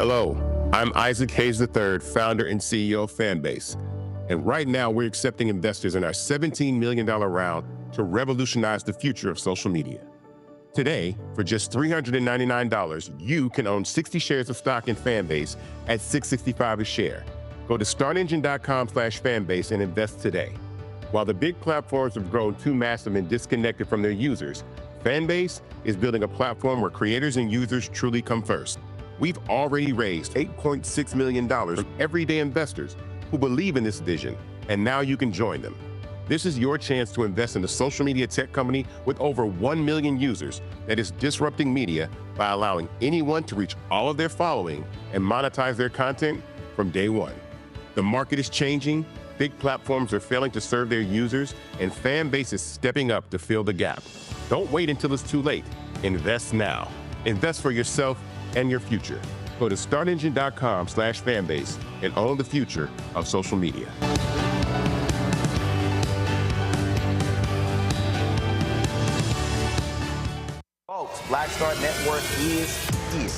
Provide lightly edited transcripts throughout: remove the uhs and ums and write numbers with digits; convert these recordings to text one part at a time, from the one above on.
Hello, I'm Isaac Hayes III, founder and CEO of Fanbase. And right now we're accepting investors in our $17 million round to revolutionize the future of social media. Today, for just $399, you can own 60 shares of stock in Fanbase at $6.65 a share. Go to startengine.com/fanbase and invest today. While the big platforms have grown too massive and disconnected from their users, Fanbase is building a platform where creators and users truly come first. We've already raised $8.6 million from everyday investors who believe in this vision, and now you can join them. This is your chance to invest in a social media tech company with over 1 million users that is disrupting media by allowing anyone to reach all of their following and monetize their content from day one. The market is changing, big platforms are failing to serve their users, and Fanbase is stepping up to fill the gap. Don't wait until it's too late. Invest now. Invest for yourself and your future. Go to startengine.com/fanbase and own the future of social media. Folks, Black Star Network is here.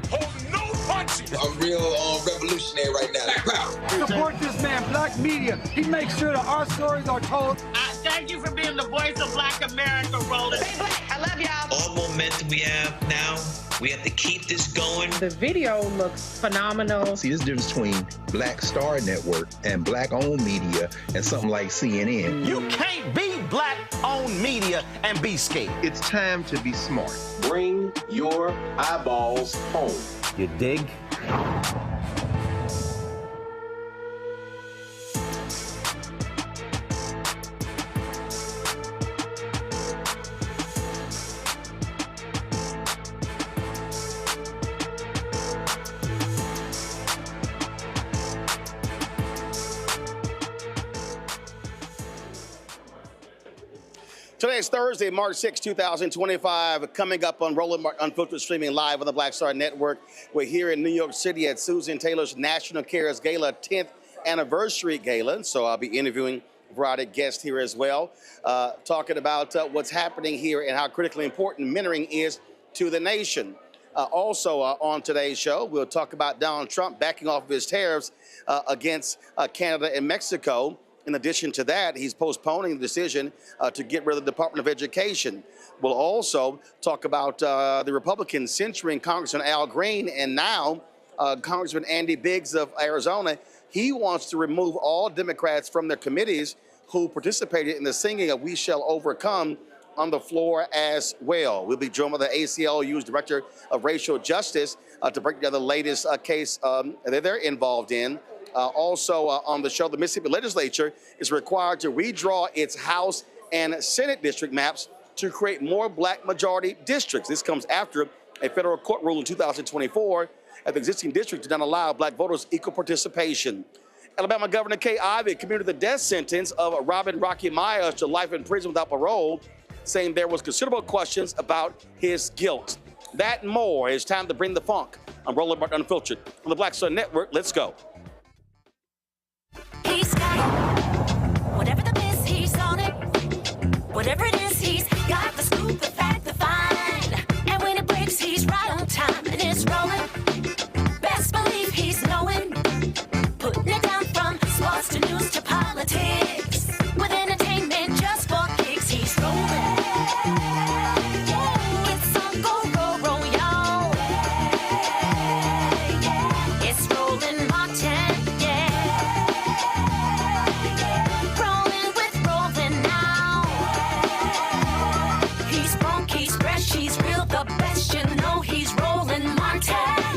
Hold no punches. I'm real revolutionary right now. Black power. Support this man, Black media. He makes sure that our stories are told. Thank you for being the voice of Black America, Roland. Stay black. I love y'all. All momentum we have now, we have to keep this going. The video looks phenomenal. See, this difference between Black Star Network and Black-owned media and something like CNN. You can't be Black-owned media and be scared. It's time to be smart. Bring your eyeballs home. You dig? Today is Thursday, March 6, 2025. Coming up on Roland Unfiltered, streaming live on the Black Star Network. We're here in New York City at Susan Taylor's National Cares Gala 10th Anniversary Gala. So I'll be interviewing a variety of guests here as well, talking about what's happening here and how critically important mentoring is to the nation. Also on today's show, we'll talk about Donald Trump backing off of his tariffs against Canada and Mexico. In addition to that, he's postponing the decision to get rid of the Department of Education. We'll also talk about the Republicans censuring Congressman Al Green, and now Congressman Andy Biggs of Arizona. He wants to remove all Democrats from their committees who participated in the singing of "We Shall Overcome" on the floor as well. We'll be joined by the ACLU's Director of Racial Justice to break down the latest case that they're involved in. Also on the show, the Mississippi Legislature is required to redraw its House and Senate district maps to create more Black majority districts. This comes after a federal court rule in 2024 that the existing district did not allow Black voters equal participation. Alabama Governor Kay Ivey commuted the death sentence of Robin Rocky Myers to life in prison without parole, saying there was considerable questions about his guilt. That and more. It's time to bring the funk. I'm Roland Unfiltered on the Black Star Network. Let's go. He's got it. Whatever the miss, he's on it. Whatever it is, he's got the scoop, the fact, the find. And when it breaks, he's right on time and it's rolling. Best believe he's knowing. Putting it down from sports to news to politics. With entertainment just for kicks, he's rolling. It's on go, roll, roll, y'all. It's Roland Martin. He's real, the best, you know he's Roland Martin.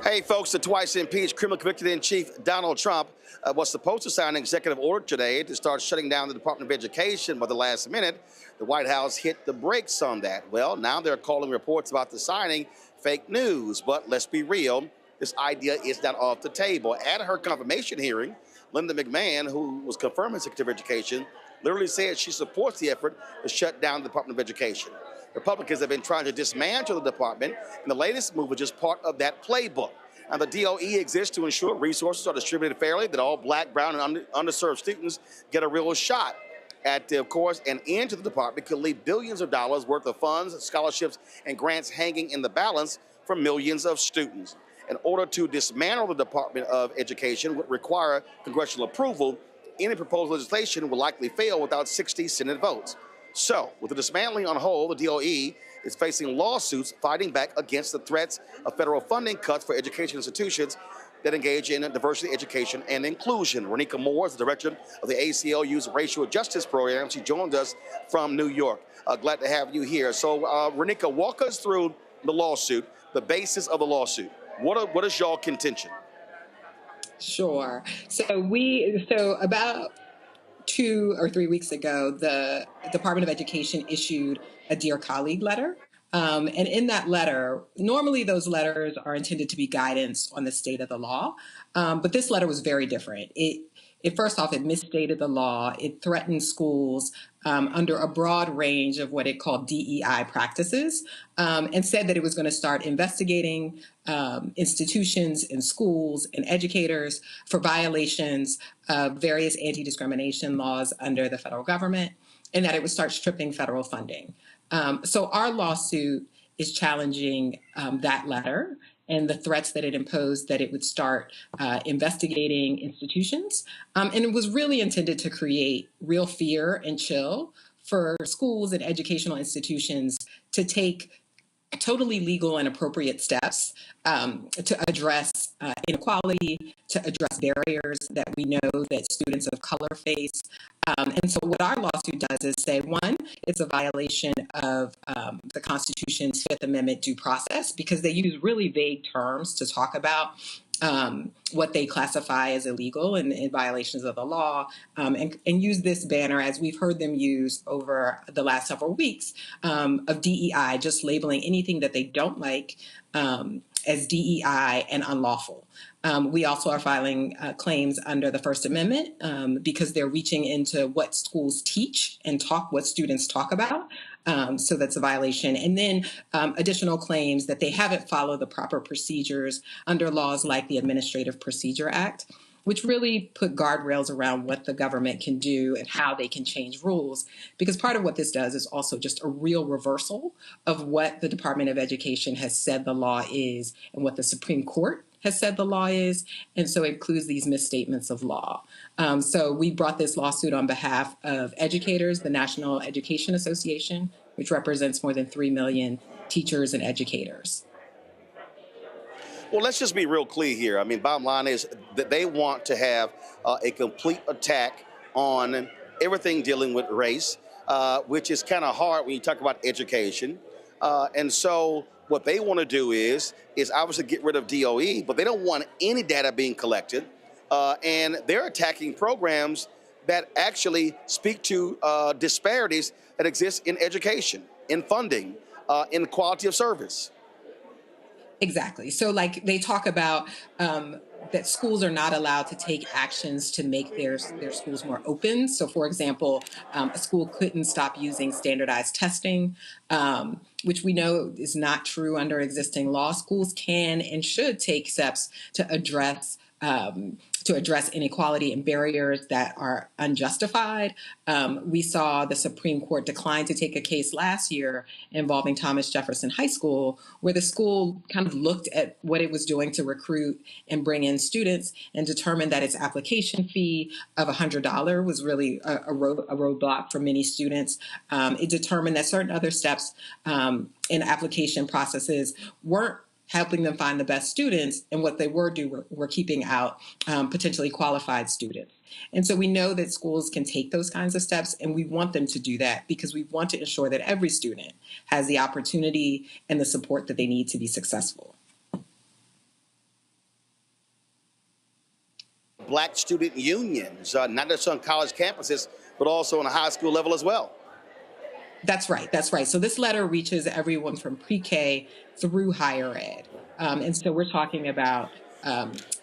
Hey, folks, the twice impeached criminal convicted-in-chief Donald Trump was supposed to sign an executive order today to start shutting down the Department of Education, but the last minute, the White House hit the brakes on that. Well, now they're calling reports about the signing fake news, but let's be real, this idea is not off the table. At her confirmation hearing, Linda McMahon, who was confirmed as Secretary of Education, literally said she supports the effort to shut down the Department of Education. Republicans have been trying to dismantle the department, and the latest move is just part of that playbook. And the DOE exists to ensure resources are distributed fairly, that all black, brown, and underserved students get a real shot at, of course, an end to the department could leave billions of dollars worth of funds, scholarships, and grants hanging in the balance for millions of students. In order to dismantle the Department of Education would require congressional approval. Any proposed legislation will likely fail without 60 Senate votes. So, with the dismantling on hold, the DOE is facing lawsuits fighting back against the threats of federal funding cuts for education institutions that engage in diversity, education, and inclusion. Renika Moore is the director of the ACLU's Racial Justice Program. She joined us from New York. Glad to have you here. So, Renika, walk us through the lawsuit, the basis of the lawsuit. What is y'all contention? Sure. So about 2 or 3 weeks ago, the Department of Education issued a Dear Colleague letter. And in that letter, normally those letters are intended to be guidance on the state of the law. But this letter was very different. First off, it misstated the law. It threatened schools under a broad range of what it called DEI practices, and said that it was going to start investigating institutions and schools and educators for violations of various anti-discrimination laws under the federal government, and that it would start stripping federal funding. So our lawsuit is challenging that letter and the threats that it imposed, that it would start investigating institutions. And it was really intended to create real fear and chill for schools and educational institutions to take totally legal and appropriate steps to address inequality, to address barriers that we know that students of color face. And so what our lawsuit does is say, one, it's a violation of the Constitution's Fifth Amendment due process, because they use really vague terms to talk about what they classify as illegal and violations of the law, and use this banner, as we've heard them use over the last several weeks, of DEI, just labeling anything that they don't like as DEI and unlawful. We also are filing claims under the First Amendment because they're reaching into what schools teach and what students talk about. So that's a violation. And then additional claims that they haven't followed the proper procedures under laws like the Administrative Procedure Act, which really put guardrails around what the government can do and how they can change rules. Because part of what this does is also just a real reversal of what the Department of Education has said the law is and what the Supreme Court has said the law is, and so it includes these misstatements of law. So we brought this lawsuit on behalf of educators, the National Education Association, which represents more than 3 million teachers and educators. Well, let's just be real clear here. I mean, bottom line is that they want to have a complete attack on everything dealing with race, which is kind of hard when you talk about education. And so what they want to do is obviously get rid of DOE, but they don't want any data being collected. And they're attacking programs that actually speak to disparities that exist in education, in funding, in quality of service. Exactly. So like they talk about that schools are not allowed to take actions to make their schools more open. So for example, a school couldn't stop using standardized testing, which we know is not true under existing law. Schools can and should take steps to address inequality and barriers that are unjustified. We saw the Supreme Court decline to take a case last year involving Thomas Jefferson High School, where the school kind of looked at what it was doing to recruit and bring in students and determined that its application fee of $100 was really a roadblock for many students. It determined that certain other steps in application processes weren't helping them find the best students, and what they were keeping out potentially qualified students. And so we know that schools can take those kinds of steps, and we want them to do that because we want to ensure that every student has the opportunity and the support that they need to be successful. Black student unions, not just on college campuses, but also on a high school level as well. That's right. That's right. So this letter reaches everyone from pre-K through higher ed. And so we're talking about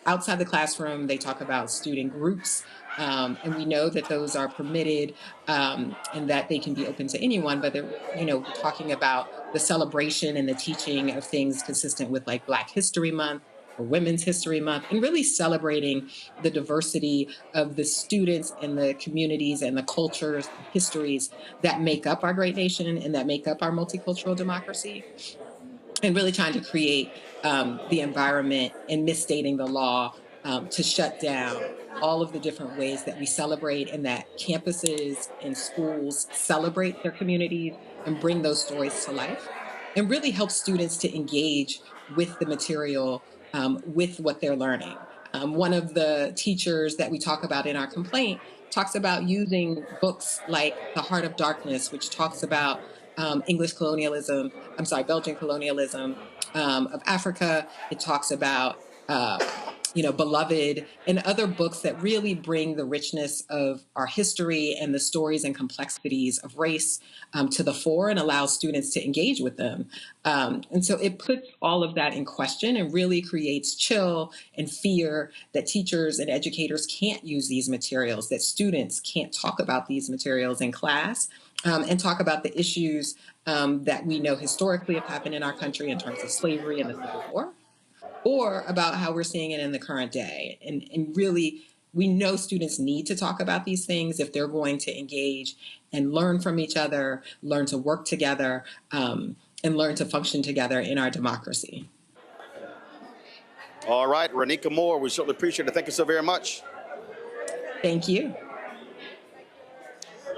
outside the classroom, they talk about student groups. And we know that those are permitted and that they can be open to anyone. But we're talking about the celebration and the teaching of things consistent with like Black History Month or Women's History Month, and really celebrating the diversity of the students and the communities and the cultures, histories that make up our great nation and that make up our multicultural democracy, and really trying to create the environment and misstating the law to shut down all of the different ways that we celebrate and that campuses and schools celebrate their communities and bring those stories to life, and really help students to engage with the material, with what they're learning. One of the teachers that we talk about in our complaint talks about using books like The Heart of Darkness, which talks about Belgian colonialism of Africa. It talks about Beloved, and other books that really bring the richness of our history and the stories and complexities of race to the fore and allows students to engage with them. And so it puts all of that in question and really creates chill and fear that teachers and educators can't use these materials, that students can't talk about these materials in class and talk about the issues that we know historically have happened in our country in terms of slavery and the Civil War, or about how we're seeing it in the current day. And really, we know students need to talk about these things if they're going to engage and learn from each other, learn to work together, and learn to function together in our democracy. All right, Renika Moore, we certainly appreciate it. Thank you so very much. Thank you.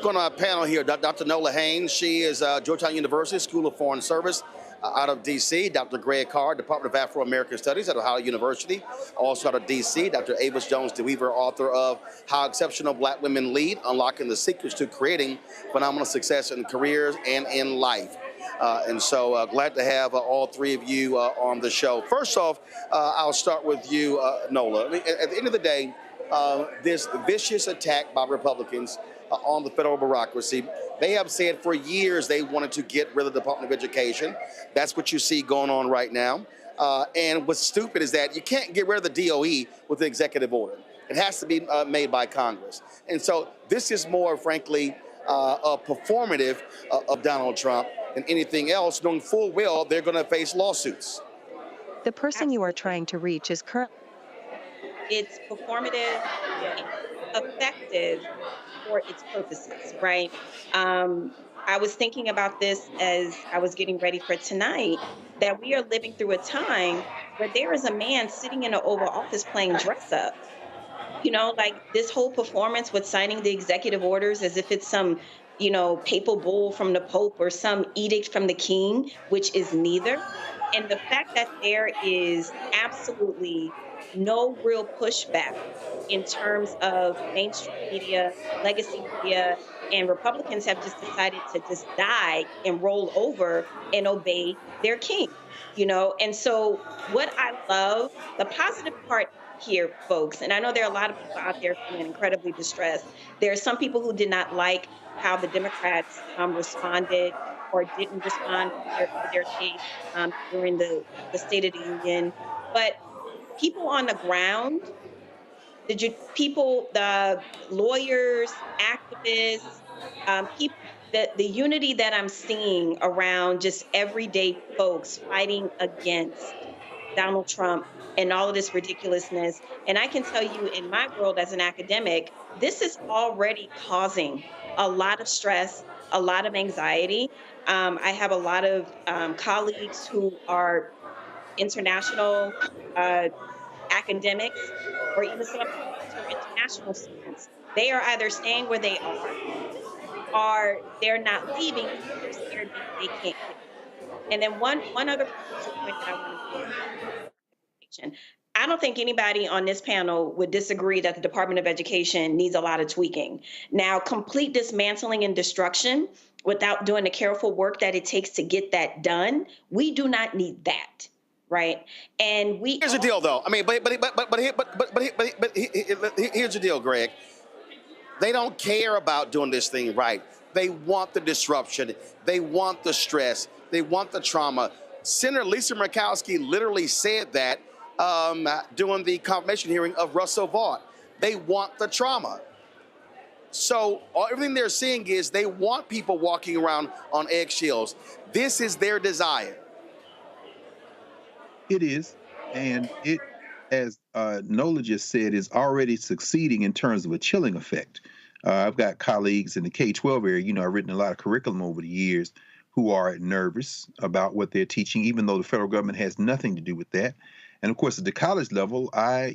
Going on our panel here, Dr. Nola Haynes. She is Georgetown University School of Foreign Service out of D.C. Dr. Greg Carr, Department of Afro-American Studies at Ohio University. Also out of D.C., Dr. Avis Jones-DeWeaver, author of How Exceptional Black Women Lead, Unlocking the Secrets to Creating Phenomenal Success in Careers and in Life. And so glad to have all three of you on the show. First off, I'll start with you, Nola. I mean, at the end of the day, this vicious attack by Republicans on the federal bureaucracy. They have said for years they wanted to get rid of the Department of Education. That's what you see going on right now. And what's stupid is that you can't get rid of the DOE with an executive order. It has to be made by Congress. And so this is more, frankly, a performative of Donald Trump than anything else, knowing full well they're going to face lawsuits. The person you are trying to reach is currently. It's performative, effective for its purposes, right? I was thinking about this as I was getting ready for tonight, that we are living through a time where there is a man sitting in an Oval Office playing dress up. You know, like this whole performance with signing the executive orders as if it's some papal bull from the Pope or some edict from the king, which is neither. And the fact that there is absolutely no real pushback in terms of mainstream media, legacy media, and Republicans have just decided to just die and roll over and obey their king, And so what I love, the positive part here, folks, and I know there are a lot of people out there feeling incredibly distressed. There are some people who did not like how the Democrats responded or didn't respond to their case during the State of the Union. But people on the ground, the lawyers, activists, the unity that I'm seeing around just everyday folks fighting against Donald Trump and all of this ridiculousness. And I can tell you in my world as an academic, this is already causing a lot of stress, a lot of anxiety. I have a lot of colleagues who are international academics, or even some international students. They are either staying where they are, or they're not leaving because they're scared that they can't get. And then one other point that I want to make. I don't think anybody on this panel would disagree that the Department of Education needs a lot of tweaking. Now, complete dismantling and destruction without doing the careful work that it takes to get that done, we do not need that. Right, and here's the deal, though. I mean, but here's the deal, Greg. They don't care about doing this thing right. They want the disruption. They want the stress. They want the trauma. Senator Lisa Murkowski literally said that during the confirmation hearing of Russell Vaught. They want the trauma. So everything they're seeing is they want people walking around on eggshells. This is their desire. It is, and it, as Nola just said, is already succeeding in terms of a chilling effect. I've got colleagues in the K-12 area, I've written a lot of curriculum over the years, who are nervous about what they're teaching, even though the federal government has nothing to do with that. And of course, at the college level, I,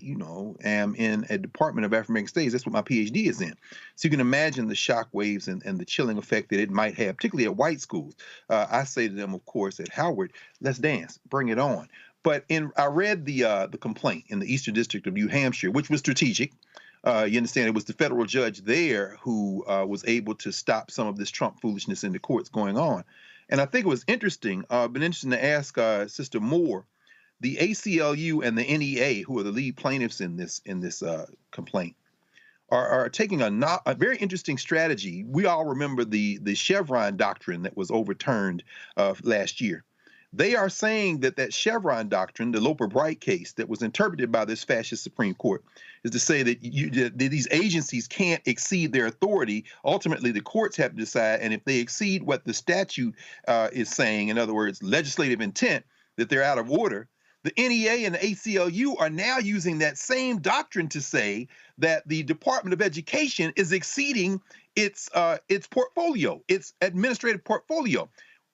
am in a Department of African American Studies. That's what my PhD is in. So you can imagine the shock waves and the chilling effect that it might have, particularly at white schools. I say to them, of course, at Howard, let's dance, bring it on. But I read the complaint in the Eastern District of New Hampshire, which was strategic. You understand, it was the federal judge there who was able to stop some of this Trump foolishness in the courts going on. And I think it was interesting. Been interesting to ask Sister Moore, the ACLU and the NEA, who are the lead plaintiffs in this complaint, are taking a very interesting strategy. We all remember the Chevron doctrine that was overturned last year. They are saying that Chevron doctrine, the Loper-Bright case that was interpreted by this fascist Supreme Court, is to say that these agencies can't exceed their authority. Ultimately, the courts have to decide, and if they exceed what the statute is saying, in other words, legislative intent, that they're out of order. The NEA and the ACLU are now using that same doctrine to say that the Department of Education is exceeding its portfolio, its administrative portfolio.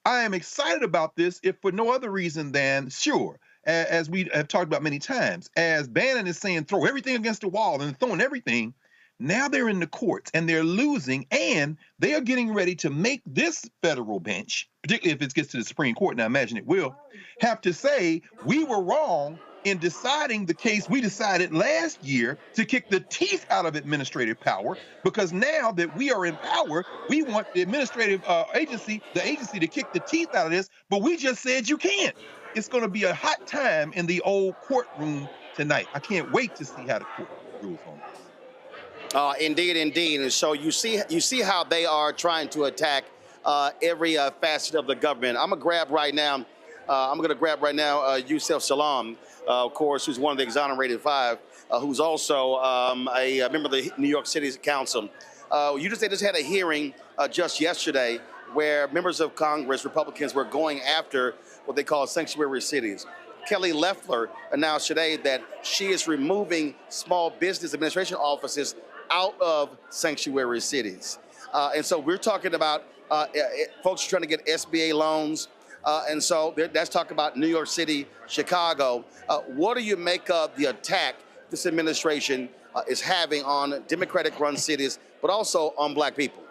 I am excited about this, if for no other reason than, sure, as we have talked about many times, as Bannon is saying, throw everything against the wall and throwing everything, now they're in the courts and they're losing, and they are getting ready to make this federal bench, particularly if it gets to the Supreme Court, and I imagine it will, have to say, we were wrong in deciding the case we decided last year to kick the teeth out of administrative power, because now that we are in power, we want the administrative agency to kick the teeth out of this, but we just said you can't. It's going to be a hot time in the old courtroom tonight. I can't wait to see how the court rules on this. Indeed, indeed. And so you see how they are trying to attack every facet of the government. I'm going to grab right now Yusef Salaam, of course, who's one of the exonerated five, who's also a member of the New York City Council. They just had a hearing just yesterday where members of Congress, Republicans, were going after what they call sanctuary cities. Kelly Loeffler announced today that she is removing small business administration offices out of sanctuary cities. And so we're talking about folks trying to get SBA loans. And so that's talking about New York City, Chicago. What do you make of the attack this administration is having on Democratic-run cities, but also on Black people?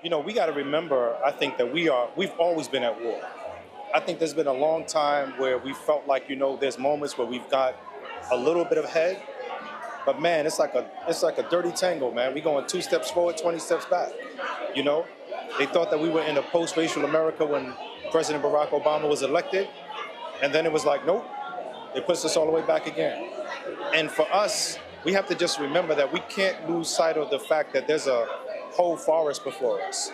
you know, we got to remember, I think that we've always been at war. I think there's been a long time where we felt like, you know, there's moments where we've got a little bit of head, but man, it's like a dirty tango, man. We going 2 steps forward, 20 steps back, you know? They thought that we were in a post-racial America when President Barack Obama was elected, and then it was like, nope, it puts us all the way back again. And for us, we have to just remember that we can't lose sight of the fact that there's a whole forest before us.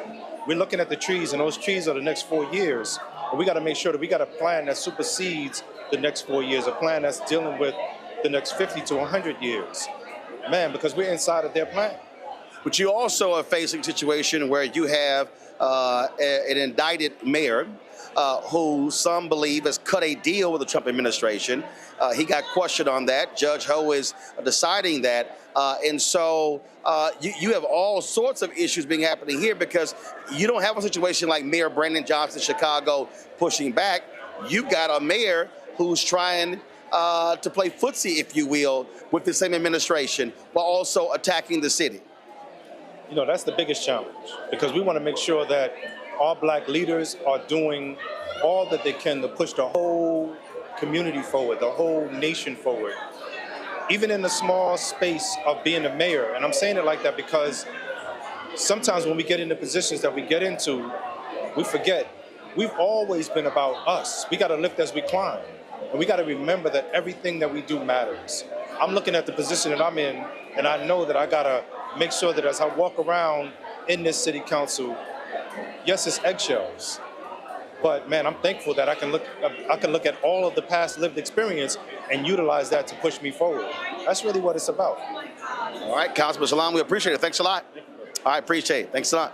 We're looking at the trees, and those trees are the next 4 years. But we got to make sure that we got a plan that supersedes the next 4 years, a plan that's dealing with the next 50 to 100 years. Man, because we're inside of their plan. But you also are facing a situation where you have an indicted mayor who some believe has cut a deal with the Trump administration. He got questioned on that. Judge Ho is deciding that. And so you have all sorts of issues being happening here because you don't have a situation like Mayor Brandon Johnson, Chicago, pushing back. You've got a mayor who's trying to play footsie, if you will, with the same administration while also attacking the city. You know, that's the biggest challenge because we want to make sure that our black leaders are doing all that they can to push the whole community forward, the whole nation forward, even in the small space of being a mayor. And I'm saying it like that because sometimes when we get into positions that we get into, we forget we've always been about us. We got to lift as we climb. And we got to remember that everything that we do matters. I'm looking at the position that I'm in, and I know that I got to make sure that as I walk around in this city council, yes, it's eggshells. But man, I'm thankful that I can look at all of the past lived experience and utilize that to push me forward. That's really what it's about. All right, Councilman Salam, we appreciate it. Thanks a lot. All right, appreciate it. Thanks a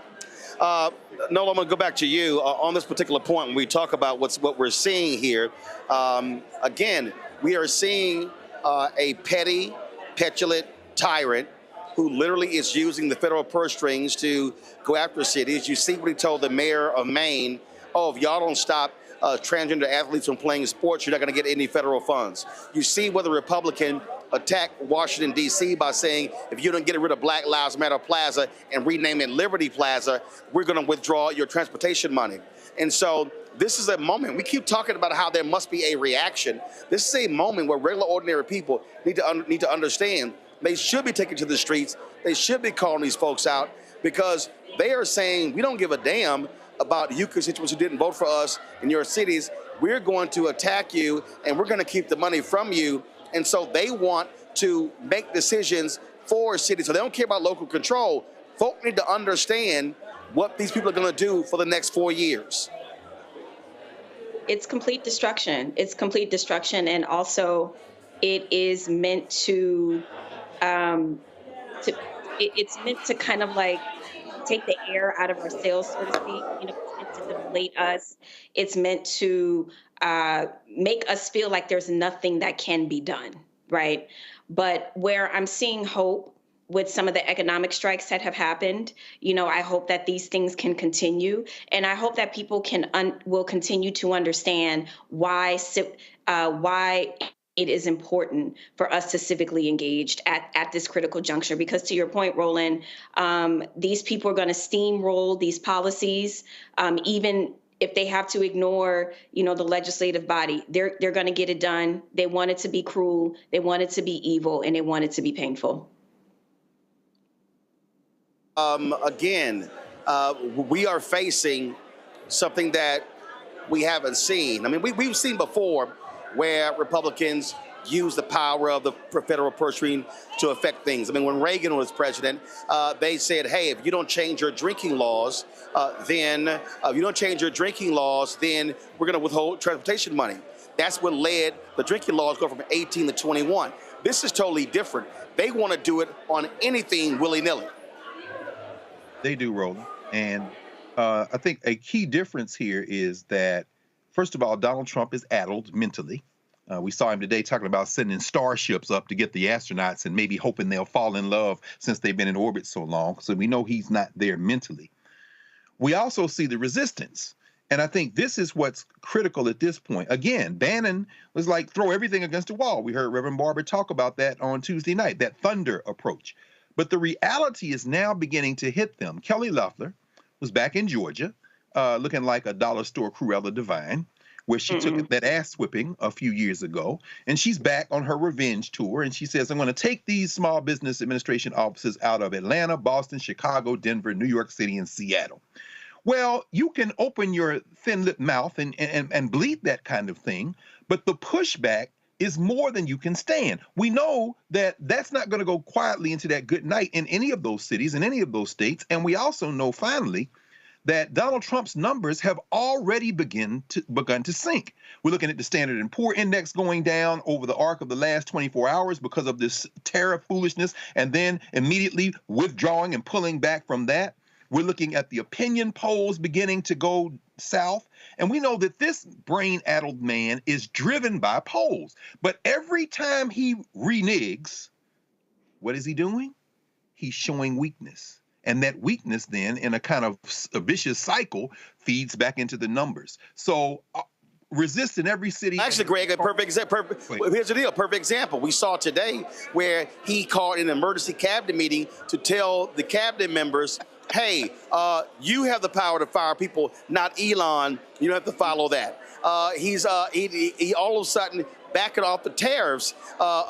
lot. Nola, I'm going to go back to you on this particular point when we talk about what we're seeing here. Again, we are seeing a petty, petulant tyrant who literally is using the federal purse strings to go after cities. You see what he told the mayor of Maine, oh, if y'all don't stop transgender athletes from playing sports, you're not going to get any federal funds. You see where the Republican attacked Washington, D.C. by saying, if you don't get rid of Black Lives Matter Plaza and rename it Liberty Plaza, we're going to withdraw your transportation money. And so this is a moment. We keep talking about how there must be a reaction. This is a moment where regular, ordinary people need to understand they should be taken to the streets. They should be calling these folks out because they are saying, we don't give a damn about you constituents who didn't vote for us in your cities. We're going to attack you, and we're going to keep the money from you. And so they want to make decisions for cities. So they don't care about local control. Folk need to understand what these people are going to do for the next 4 years. It's complete destruction. It's complete destruction. And also it is meant to it's meant to kind of like take the air out of our sails, so to speak. You know, it's meant to deflate us. It's meant to make us feel like there's nothing that can be done, right? But where I'm seeing hope with some of the economic strikes that have happened, you know, I hope that these things can continue, and I hope that people will continue to understand why it is important for us to civically engage at this critical juncture. Because to your point, Roland, these people are going to steamroll these policies, even if they have to ignore, you know, the legislative body. They're going to get it done. They want it to be cruel, they want it to be evil, and they want it to be painful. Again, we are facing something that we haven't seen. I mean, we've seen before where Republicans use the power of the federal purse string to affect things. I mean, when Reagan was president, they said, hey, if you don't change your drinking laws, then we're going to withhold transportation money. That's what led the drinking laws go from 18 to 21. This is totally different. They want to do it on anything willy-nilly. They do, Roland. And I think a key difference here is that, first of all, Donald Trump is addled mentally. We saw him today talking about sending starships up to get the astronauts and maybe hoping they'll fall in love since they've been in orbit so long. So we know he's not there mentally. We also see the resistance. And I think this is what's critical at this point. Again, Bannon was like, throw everything against the wall. We heard Reverend Barber talk about that on Tuesday night, that thunder approach. But the reality is now beginning to hit them. Kelly Loeffler, was back in Georgia, looking like a dollar store Cruella Divine, where she took that ass whipping a few years ago. And she's back on her revenge tour. And she says, I'm going to take these small business administration offices out of Atlanta, Boston, Chicago, Denver, New York City, and Seattle. Well, you can open your thin-lipped mouth and bleat that kind of thing, but the pushback is more than you can stand. We know that that's not going to go quietly into that good night in any of those cities, in any of those states. And we also know, finally, that Donald Trump's numbers have already begun to sink. We're looking at the Standard & Poor Index going down over the arc of the last 24 hours because of this tariff foolishness, and then immediately withdrawing and pulling back from that. We're looking at the opinion polls beginning to go south. And we know that this brain-addled man is driven by polls. But every time he reneges, what is he doing? He's showing weakness. And that weakness then, in a kind of a vicious cycle, feeds back into the numbers. So resist in every city. Actually, Greg, a perfect example. Here's the deal, perfect example. We saw today where he called an emergency cabinet meeting to tell the cabinet members, hey, you have the power to fire people, not Elon. You don't have to follow that. He all of a sudden backing off the tariffs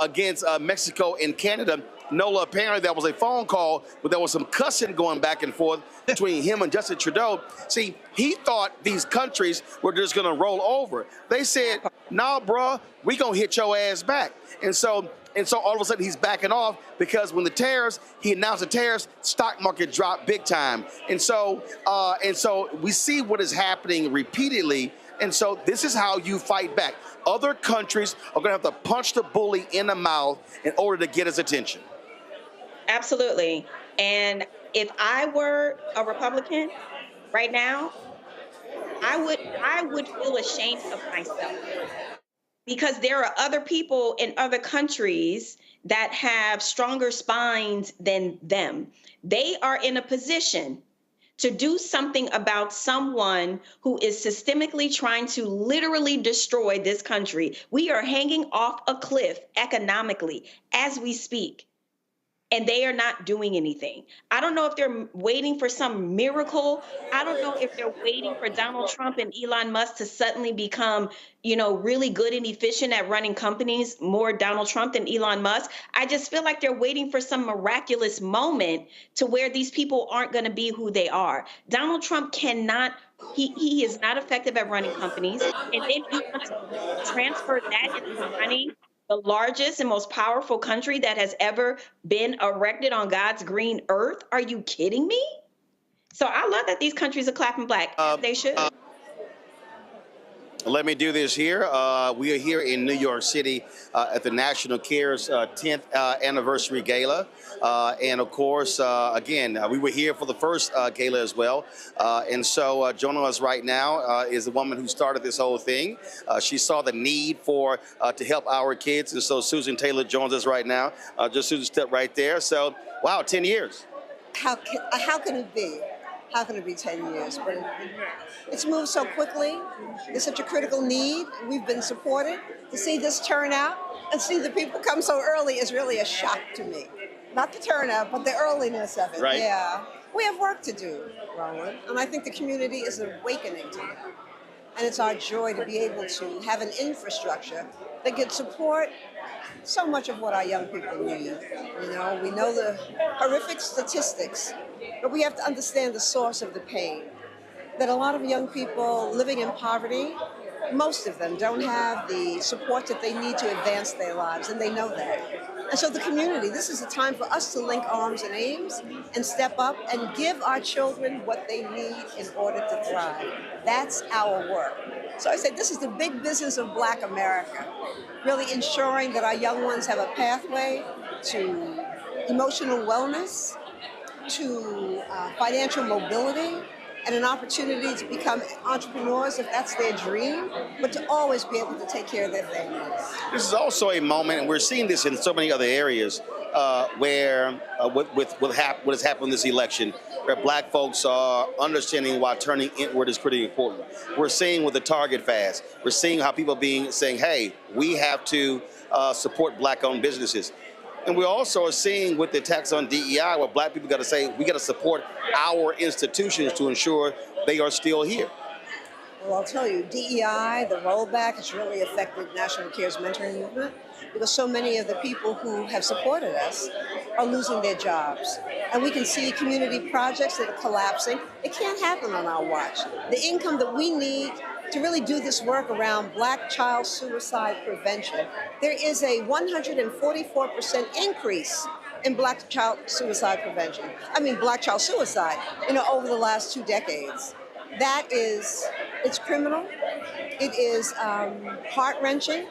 against Mexico and Canada. Nola, apparently that was a phone call, but there was some cussing going back and forth between him and Justin Trudeau. See, he thought these countries were just going to roll over. They said, nah, bruh, we going to hit your ass back. And so all of a sudden he's backing off because when he announced the tariffs, stock market dropped big time. And so we see what is happening repeatedly. And so this is how you fight back. Other countries are going to have to punch the bully in the mouth in order to get his attention. Absolutely. And if I were a Republican right now, I would feel ashamed of myself, because there are other people in other countries that have stronger spines than them. They are in a position to do something about someone who is systemically trying to literally destroy this country. We are hanging off a cliff economically as we speak, and they are not doing anything. I don't know if they're waiting for some miracle. I don't know if they're waiting for Donald Trump and Elon Musk to suddenly become, really good and efficient at running companies, more Donald Trump than Elon Musk. I just feel like they're waiting for some miraculous moment to where these people aren't going to be who they are. Donald Trump cannot, he is not effective at running companies. And then he wants to transfer that into running the largest and most powerful country that has ever been erected on God's green earth. Are you kidding me? So I love that these countries are clapping black. They should. Let me do this here. We are here in New York City at the National Cares 10th anniversary gala. And of course, again, we were here for the first gala as well. And so joining us right now is the woman who started this whole thing. She saw the need to help our kids. And so Susan Taylor joins us right now. Just Susan, step right there. So, wow, 10 years. How can it be? How can it be 10 years? But it's moved so quickly. It's such a critical need. We've been supported. To see this turnout and see the people come so early is really a shock to me. Not the turnout, but the earliness of it. Right. Yeah. We have work to do, Roland, and I think the community is awakening to that. And it's our joy to be able to have an infrastructure that can support so much of what our young people need. We know the horrific statistics, but we have to understand the source of the pain. That a lot of young people living in poverty, most of them don't have the support that they need to advance their lives, and they know that. And so the community, this is a time for us to link arms and aims and step up and give our children what they need in order to thrive. That's our work. So I say this is the big business of Black America, really ensuring that our young ones have a pathway to emotional wellness, to financial mobility, and an opportunity to become entrepreneurs if that's their dream, but to always be able to take care of their families. This is also a moment, and we're seeing this in so many other areas, where what has happened in this election, where Black folks are understanding why turning inward is pretty important. We're seeing with the Target fast, we're seeing how people saying, hey, we have to support Black-owned businesses. And we also are seeing with the attacks on DEI, where black people got to say, we got to support our institutions to ensure they are still here. Well, I'll tell you, DEI, the rollback, has really affected National Care's mentoring movement because so many of the people who have supported us are losing their jobs. And we can see community projects that are collapsing. It can't happen on our watch. The income that we need to really do this work around Black child suicide prevention, there is a 144% increase in Black child suicide prevention. Black child suicide, over the last 2 decades. That is, it's criminal, it is heart-wrenching,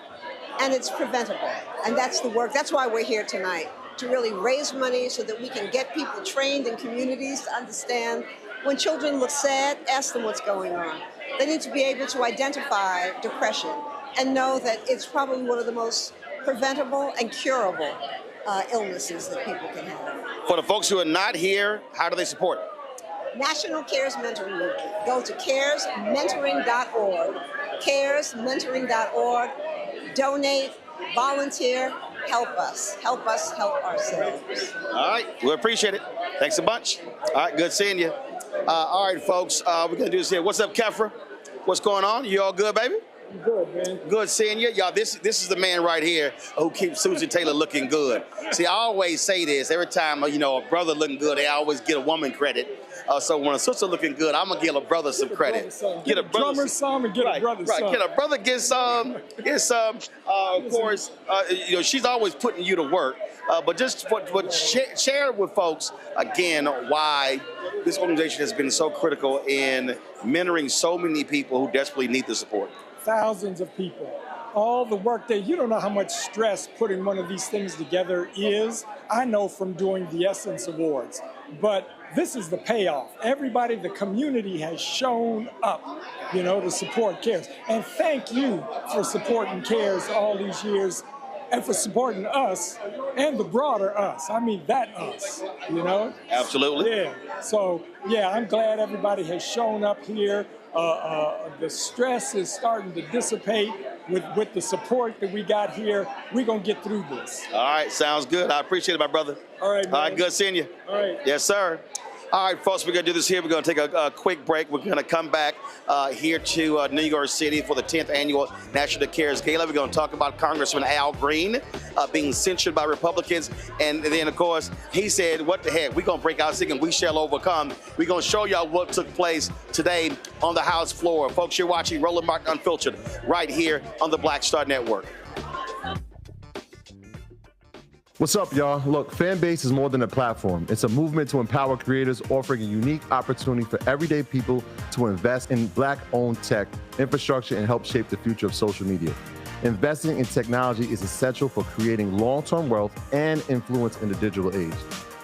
and it's preventable. And that's the work, that's why we're here tonight, to really raise money so that we can get people trained in communities to understand when children look sad, ask them what's going on. They need to be able to identify depression and know that it's probably one of the most preventable and curable illnesses that people can have. For the folks who are not here, how do they support it? National Cares Mentoring Movement. Go to caresmentoring.org, caresmentoring.org, donate, volunteer, help us help ourselves. All right, we appreciate it. Thanks a bunch. All right, good seeing you. All right, folks, we're going to do this here. What's up, Kefra? What's going on? You all good, baby? Good, man. Good seeing you. Y'all, this is the man right here who keeps Susan Taylor looking good. See, I always say this. Every time, a brother looking good, they always get a woman credit. So when a sister looking good, I'm going to give a brother some credit. Get a brother some and get a brother some. Right, get a brother, get some. Of course, she's always putting you to work. But just share with folks, again, why this organization has been so critical in mentoring so many people who desperately need the support. Thousands of people. All the work you don't know how much stress putting one of these things together is. I know from doing the Essence Awards, but this is the payoff. Everybody, the community has shown up, to support CARES. And thank you for supporting CARES all these years and for supporting us and the broader us. That us, Absolutely. Yeah. So, I'm glad everybody has shown up here. The stress is starting to dissipate with the support that we got here. We're going to get through this. All right, sounds good. I appreciate it, my brother. All right, man. All right, good seeing you. All right. Yes, sir. All right, folks, we're going to do this here. We're going to take a quick break. We're going to come back here to New York City for the 10th Annual National Cares Gala. We're going to talk about Congressman Al Green being censured by Republicans. And then, of course, he said, what the heck, we're going to break out singing We Shall Overcome. We're going to show y'all what took place today on the House floor. Folks, you're watching Roland Martin Unfiltered right here on the Black Star Network. What's up, y'all? Look, Fanbase is more than a platform. It's a movement to empower creators, offering a unique opportunity for everyday people to invest in Black-owned tech, infrastructure, and help shape the future of social media. Investing in technology is essential for creating long-term wealth and influence in the digital age.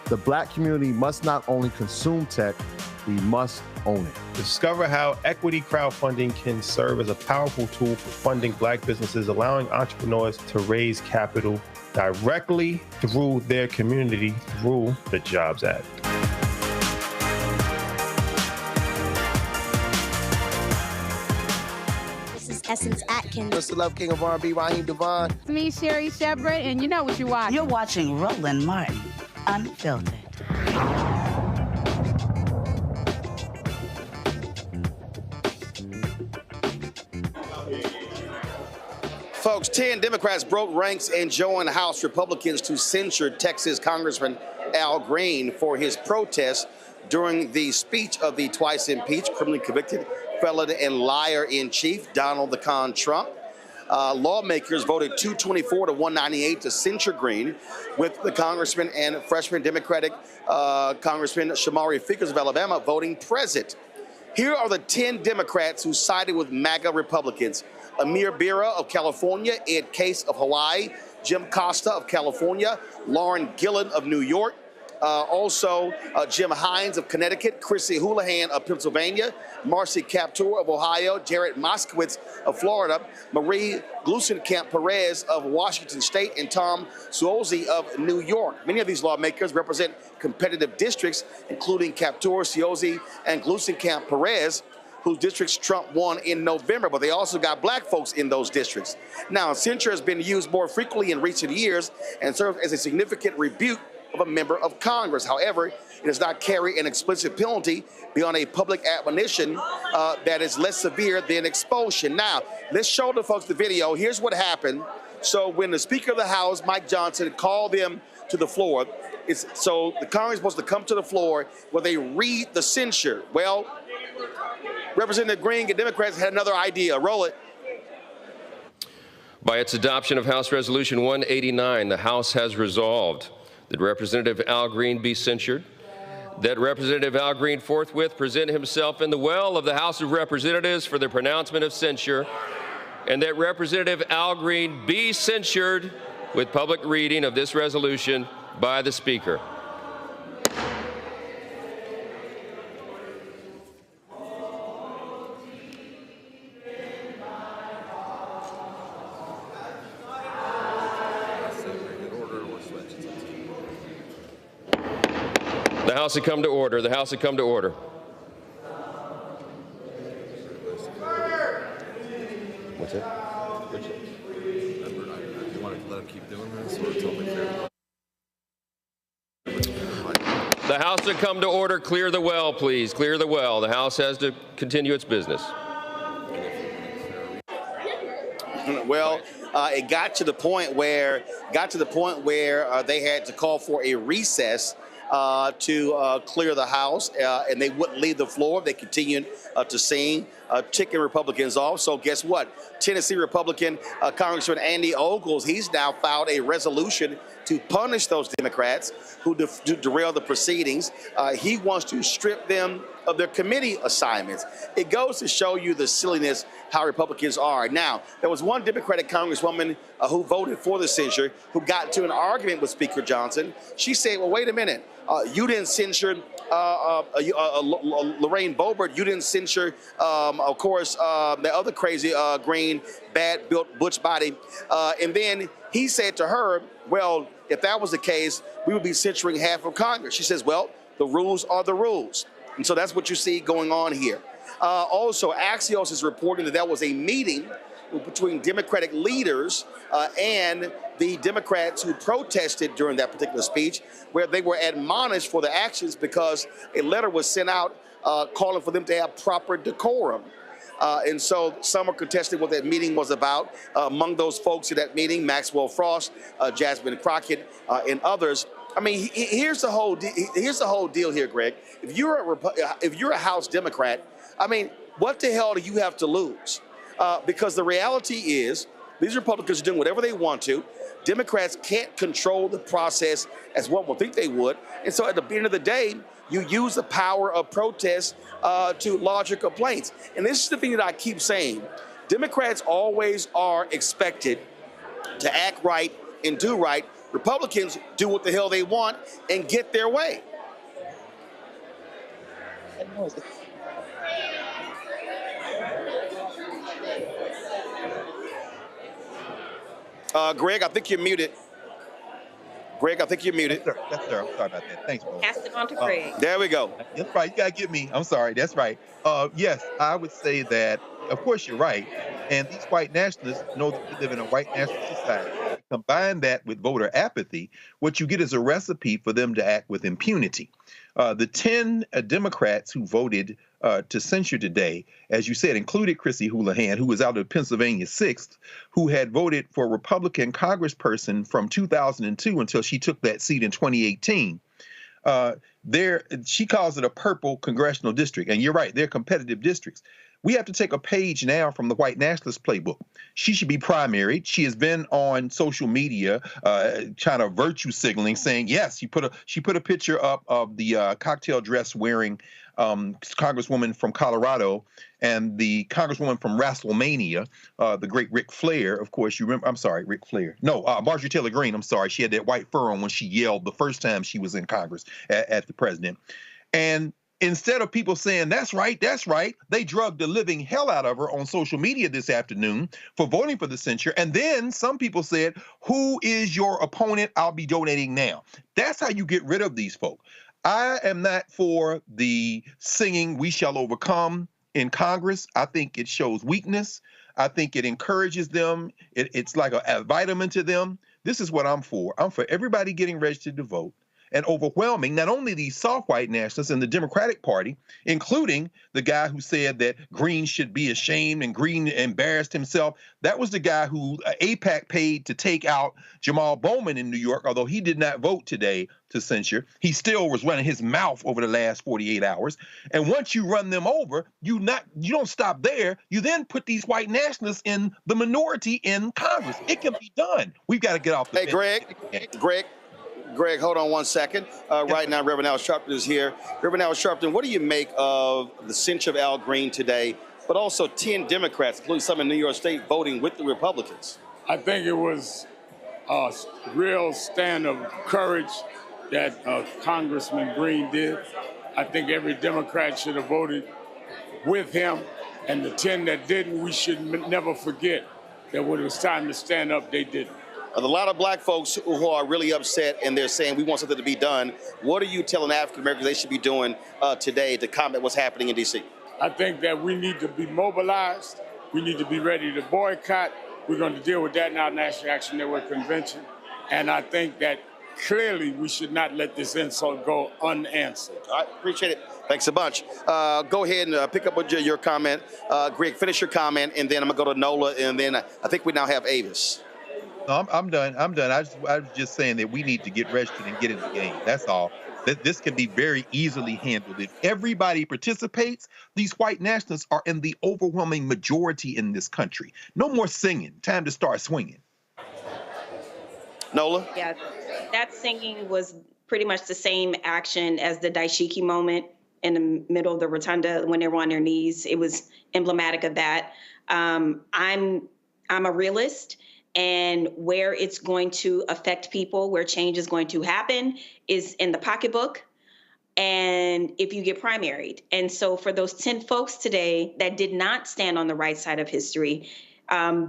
The Black community must not only consume tech, we must own it. Discover how equity crowdfunding can serve as a powerful tool for funding Black businesses, allowing entrepreneurs to raise capital directly through their community through the Jobs Act. This is Essence Atkins. Mr. Love King of R&B, Raheem Devon. It's me, Sherry Shepard, and you know what you're watching. You're watching Roland Martin Unfiltered. Folks, 10 Democrats broke ranks and joined House Republicans to censure Texas Congressman Al Green for his protest during the speech of the twice impeached, criminally convicted felon and liar-in-chief, Donald the Con Trump. Lawmakers voted 224 to 198 to censure Green, with the congressman and freshman Democratic Congressman Shamari Fickers of Alabama voting present. Here are the 10 Democrats who sided with MAGA Republicans. Amir Bira of California, Ed Case of Hawaii, Jim Costa of California, Lauren Gillen of New York, also Jim Hines of Connecticut, Chrissy Houlihan of Pennsylvania, Marcy Kaptur of Ohio, Jared Moskowitz of Florida, Marie Glusenkamp Perez of Washington State, and Tom Suozzi of New York. Many of these lawmakers represent competitive districts, including Kaptur, Suozzi, and Glusenkamp Perez, whose districts Trump won in November, but they also got black folks in those districts. Now, censure has been used more frequently in recent years and serves as a significant rebuke of a member of Congress. However, it does not carry an explicit penalty beyond a public admonition that is less severe than expulsion. Now, let's show the folks the video. Here's what happened. So when the Speaker of the House, Mike Johnson, called them to the floor, so the Congress is supposed to come to the floor where they read the censure. Well, Representative Green and Democrats had another idea. Roll it. By its adoption of House Resolution 189, the House has resolved that Representative Al Green be censured, that Representative Al Green forthwith present himself in the well of the House of Representatives for the pronouncement of censure, and that Representative Al Green be censured with public reading of this resolution by the Speaker. The House had come to order. The House had come to order. What's it? You want to let him keep doing this, or totally fair? The House had come to order. Clear the well, please. Clear the well. The House has to continue its business. Well, it got to the point where they had to call for a recess to clear the House, and they wouldn't leave the floor. They continued to sing, ticking Republicans off. So guess what? Tennessee Republican Congressman Andy Ogles, he's now filed a resolution to punish those Democrats who derail the proceedings. He wants to strip them of their committee assignments. It goes to show you the silliness how Republicans are. Now, there was one Democratic Congresswoman who voted for the censure who got into an argument with Speaker Johnson. She said, well, wait a minute. You didn't censure Lorraine Boebert. You didn't censure, of course, the other crazy Green, bad-built butch body. And then he said to her, well, if that was the case, we would be censuring half of Congress. She says, well, the rules are the rules. And so that's what you see going on here. Also, Axios is reporting that there was a meeting between Democratic leaders and the Democrats who protested during that particular speech, where they were admonished for their actions because a letter was sent out calling for them to have proper decorum. And so some are contesting what that meeting was about. Among those folks at that meeting, Maxwell Frost, Jasmine Crockett, and others. I mean, here's the whole deal here, Greg. If you're a House Democrat, I mean, what the hell do you have to lose? Because the reality is, these Republicans are doing whatever they want to. Democrats can't control the process as one would think they would. And so at the end of the day, you use the power of protest to lodge your complaints. And this is the thing that I keep saying. Democrats always are expected to act right and do right. Republicans do what the hell they want and get their way. Greg, I think you're muted. Greg, I think you're muted. That's sir. I'm sorry about that. Thanks, bro. Pass it on to Greg. There we go. That's right. You got to get me. I'm sorry. That's right. Yes, I would say that, of course, you're right. And these white nationalists know that we live in a white nationalist society. Combine that with voter apathy, what you get is a recipe for them to act with impunity. The 10 Democrats who voted to censure today, as you said, included Chrissy Houlihan, who was out of Pennsylvania 6th, who had voted for a Republican congressperson from 2002 until she took that seat in 2018. She calls it a purple congressional district. And you're right, they're competitive districts. We have to take a page now from the white nationalist playbook. She should be primaried. She has been on social media kind of virtue signaling, saying, yes, she put a picture up of the cocktail dress wearing Congresswoman from Colorado and the Congresswoman from WrestleMania, the great Ric Flair, of course. You remember? I'm sorry, Ric Flair. No, Marjorie Taylor Greene. I'm sorry. She had that white fur on when she yelled the first time she was in Congress at the president. And instead of people saying, that's right, they drugged the living hell out of her on social media this afternoon for voting for the censure. And then some people said, who is your opponent? I'll be donating now. That's how you get rid of these folk. I am not for the singing, we shall overcome in Congress. I think it shows weakness. I think it encourages them. It's like a vitamin to them. This is what I'm for. I'm for everybody getting registered to vote and overwhelming not only these soft white nationalists in the Democratic Party, including the guy who said that Green should be ashamed and Green embarrassed himself. That was the guy who AIPAC paid to take out Jamal Bowman in New York, although he did not vote today to censure. He still was running his mouth over the last 48 hours. And once you run them over, you don't stop there. You then put these white nationalists in the minority in Congress. It can be done. We've got to get off the bench. Greg, hold on 1 second. Right now, Reverend Al Sharpton is here. Reverend Al Sharpton, what do you make of the censure of Al Green today, but also 10 Democrats, including some in New York State, voting with the Republicans? I think it was a real stand of courage that Congressman Green did. I think every Democrat should have voted with him, and the 10 that didn't, we should never forget that when it was time to stand up, they didn't. A lot of black folks who are really upset and they're saying we want something to be done. What are you telling African Americans they should be doing today to combat what's happening in D.C.? I think that we need to be mobilized. We need to be ready to boycott. We're going to deal with that in our National Action Network convention. And I think that clearly we should not let this insult go unanswered. All right, appreciate it. Thanks a bunch. Go ahead and pick up with your comment. Greg, finish your comment, and then I'm going to go to Nola, and then I think we now have Avis. No, I'm done. I was just saying that we need to get registered and get in the game. That's all. This can be very easily handled. If everybody participates, these white nationalists are in the overwhelming majority in this country. No more singing. Time to start swinging. Nola? Yeah, that singing was pretty much the same action as the Daishiki moment in the middle of the rotunda when they were on their knees. It was emblematic of that. I'm a realist. And where it's going to affect people, where change is going to happen, is in the pocketbook and if you get primaried. And so for those 10 folks today that did not stand on the right side of history, I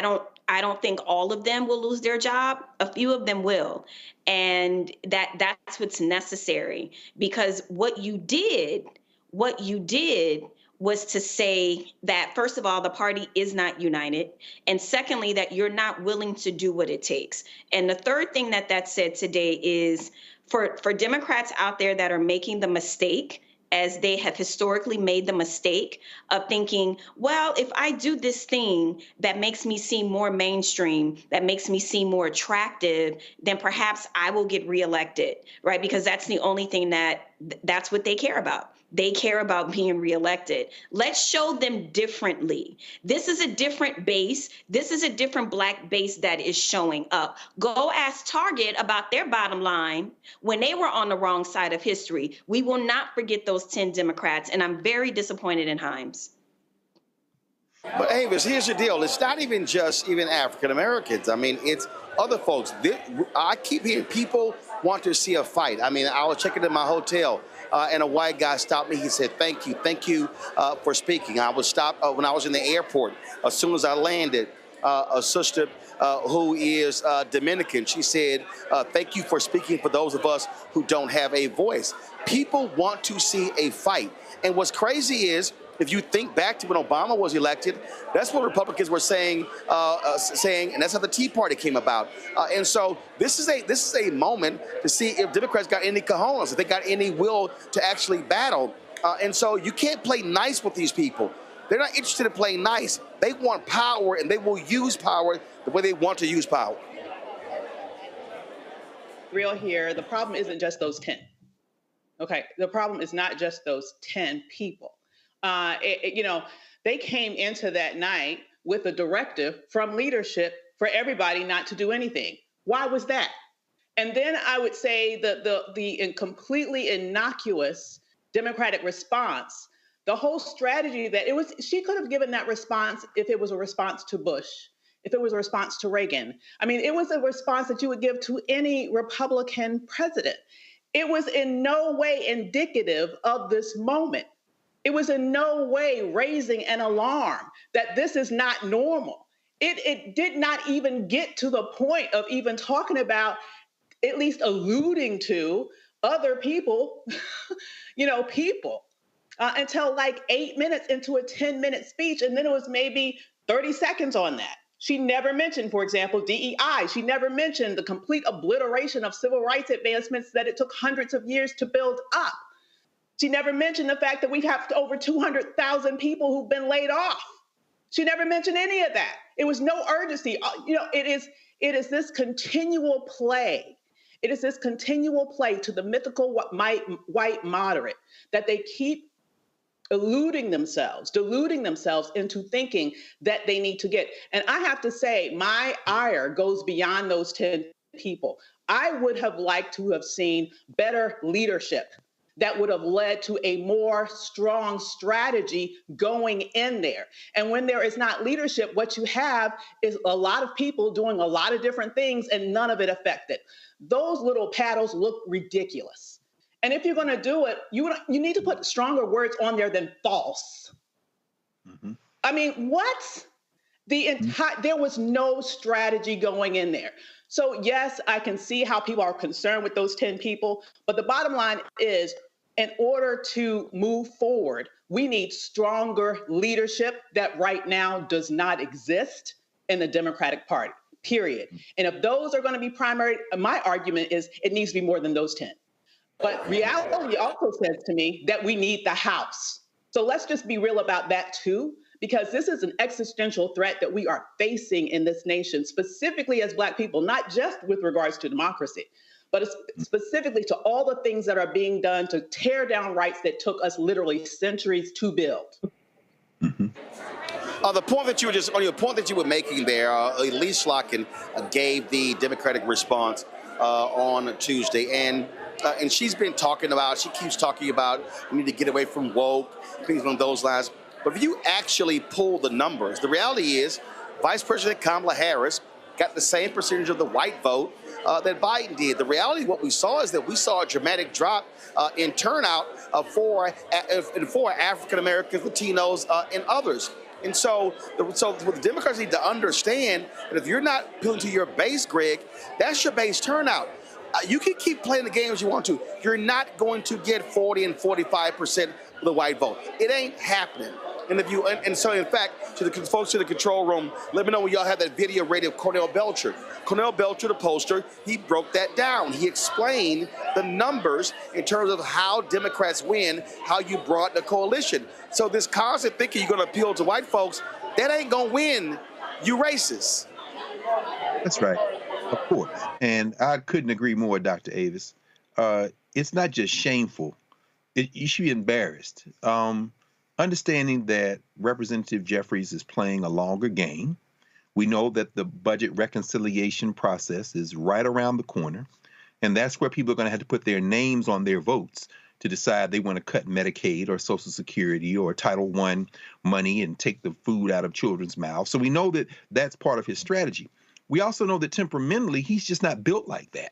don't think all of them will lose their job. A few of them will. And that's what's necessary, because what you did was to say that, first of all, the party is not united. And secondly, that you're not willing to do what it takes. And the third thing that said today is for Democrats out there that are making the mistake, as they have historically made the mistake of thinking, well, if I do this thing that makes me seem more mainstream, that makes me seem more attractive, then perhaps I will get reelected, right? Because that's the only thing that's what they care about. They care about being reelected. Let's show them differently. This is a different base. This is a different black base that is showing up. Go ask Target about their bottom line when they were on the wrong side of history. We will not forget those 10 Democrats, and I'm very disappointed in Himes. But Avis, here's the deal. It's not even just African Americans. I mean, it's other folks. I keep hearing people want to see a fight. I mean, I was checking in my hotel. And a white guy stopped me. He said, thank you for speaking. I was stopped when I was in the airport. As soon as I landed, a sister who is Dominican, she said, thank you for speaking for those of us who don't have a voice. People want to see a fight. And what's crazy is, if you think back to when Obama was elected, that's what Republicans were saying, and that's how the Tea Party came about. And so this is a moment to see if Democrats got any cojones, if they got any will to actually battle. And so you can't play nice with these people. They're not interested in playing nice. They want power, and they will use power the way they want to use power. Real here, the problem isn't just those 10. Okay, the problem is not just those 10 people. They came into that night with a directive from leadership for everybody not to do anything. Why was that? And then I would say the completely innocuous Democratic response, the whole strategy that she could have given that response if it was a response to Bush, if it was a response to Reagan. I mean, it was a response that you would give to any Republican president. It was in no way indicative of this moment. It was in no way raising an alarm that this is not normal. It did not even get to the point of even talking about, at least alluding to other people, people until like 8 minutes into a 10-minute speech. And then it was maybe 30 seconds on that. She never mentioned, for example, DEI. She never mentioned the complete obliteration of civil rights advancements that it took hundreds of years to build up. She never mentioned the fact that we have over 200,000 people who've been laid off. She never mentioned any of that. It was no urgency. It is this continual play. It is this continual play to the mythical white moderate that they keep deluding themselves into thinking that they need to get. And I have to say, my ire goes beyond those 10 people. I would have liked to have seen better leadership that would have led to a more strong strategy going in there. And when there is not leadership, what you have is a lot of people doing a lot of different things and none of it effective. Those little paddles look ridiculous. And if you're going to do it, you need to put stronger words on there than false. Mm-hmm. I mean, what? There was no strategy going in there. So yes, I can see how people are concerned with those 10 people, but the bottom line is, in order to move forward, we need stronger leadership that right now does not exist in the Democratic Party, period. And if those are going to be primary, my argument is it needs to be more than those 10. But reality also says to me that we need the House. So let's just be real about that too, because this is an existential threat that we are facing in this nation, specifically as Black people, not just with regards to democracy, but specifically to all the things that are being done to tear down rights that took us literally centuries to build. Mm-hmm. The point that you were making there, Elise Slotkin gave the Democratic response on Tuesday, and she keeps talking about we need to get away from woke, things along those lines. But if you actually pull the numbers, the reality is Vice President Kamala Harris got the same percentage of the white vote that Biden did. The reality, what we saw is that we saw a dramatic drop in turnout for African Americans, Latinos, and others. And so what the Democrats need to understand that if you're not appealing to your base, Greg, that's your base turnout. You can keep playing the games you want to. You're not going to get 40 and 45% of the white vote. It ain't happening. And so, in fact, to the folks in the control room, let me know when y'all have that video ready of Cornell Belcher. Cornell Belcher, the pollster, he broke that down. He explained the numbers in terms of how Democrats win, how you brought the coalition. So this constant thinking you're going to appeal to white folks, that ain't going to win you racists. That's right. Of course. And I couldn't agree more, Dr. Avis. It's not just shameful. You should be embarrassed. Understanding that Representative Jeffries is playing a longer game. We know that the budget reconciliation process is right around the corner. And that's where people are going to have to put their names on their votes to decide they want to cut Medicaid or Social Security or Title I money and take the food out of children's mouths. So we know that that's part of his strategy. We also know that temperamentally, he's just not built like that.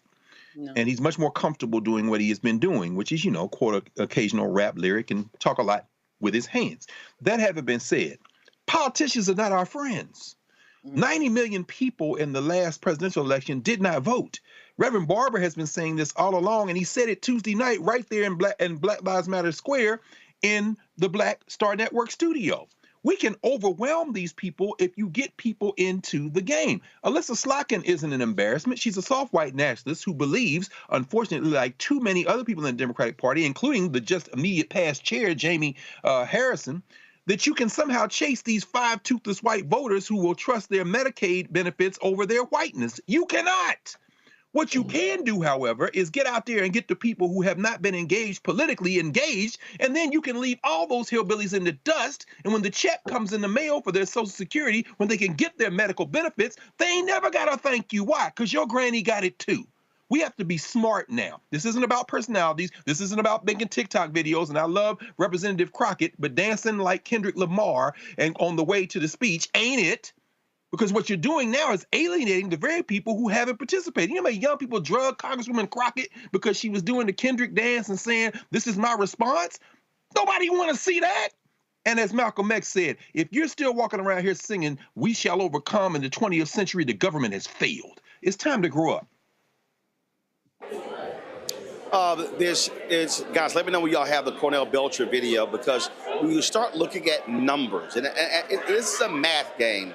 No. And he's much more comfortable doing what he has been doing, which is, quote an occasional rap lyric and talk a lot with his hands. That having been said, politicians are not our friends. 90 million people in the last presidential election did not vote. Reverend Barber has been saying this all along, and he said it Tuesday night right there in Black Lives Matter Square in the Black Star Network studio. We can overwhelm these people if you get people into the game. Alyssa Slotkin isn't an embarrassment. She's a soft white nationalist who believes, unfortunately, like too many other people in the Democratic Party, including the just immediate past chair, Jamie Harrison, that you can somehow chase these five-toothless white voters who will trust their Medicaid benefits over their whiteness. You cannot. What you can do, however, is get out there and get the people who have not been politically engaged, and then you can leave all those hillbillies in the dust, and when the check comes in the mail for their Social Security, when they can get their medical benefits, they ain't never got to thank you. Why? Because your granny got it too. We have to be smart now. This isn't about personalities. This isn't about making TikTok videos, and I love Representative Crockett, but dancing like Kendrick Lamar and on the way to the speech, ain't it? Because what you're doing now is alienating the very people who haven't participated. You know how many young people drug Congresswoman Crockett because she was doing the Kendrick dance and saying, this is my response? Nobody want to see that. And as Malcolm X said, if you're still walking around here singing, we shall overcome in the 20th century, the government has failed. It's time to grow up. Guys, let me know when y'all have the Cornell Belcher video, because when you start looking at numbers, and it's a math game,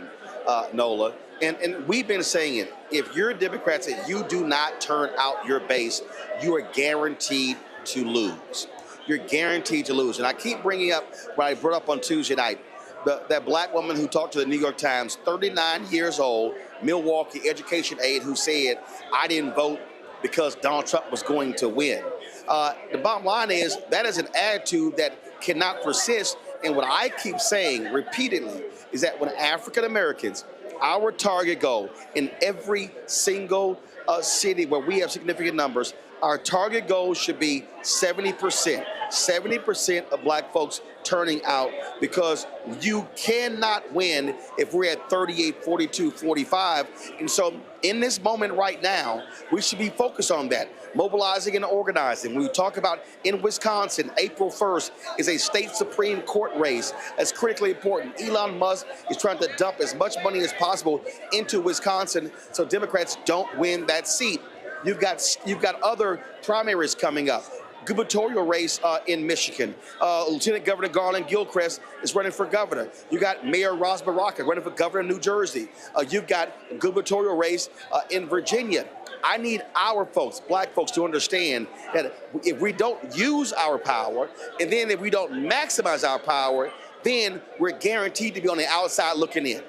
Nola, and we've been saying it. If you're Democrats and you do not turn out your base, you are guaranteed to lose. You're guaranteed to lose. And I keep bringing up what I brought up on Tuesday night, that black woman who talked to the New York Times, 39 years old, Milwaukee education aide, who said, I didn't vote because Donald Trump was going to win. The bottom line is that is an attitude that cannot persist. And what I keep saying repeatedly is that when African Americans, our target goal in every single city where we have significant numbers, our target goal should be 70%. 70% of black folks turning out, because you cannot win if we're at 38, 42, 45. And so in this moment right now, we should be focused on that, mobilizing and organizing. When we talk about in Wisconsin, April 1st is a state Supreme Court race that's critically important. Elon Musk is trying to dump as much money as possible into Wisconsin so Democrats don't win that seat. You've got other primaries coming up. Gubernatorial race in Michigan. Lieutenant Governor Garland Gilchrist is running for governor. You got Mayor Ras Baraka running for governor of New Jersey. You've got a gubernatorial race in Virginia. I need our folks, black folks, to understand that if we don't use our power, and then if we don't maximize our power, then we're guaranteed to be on the outside looking in.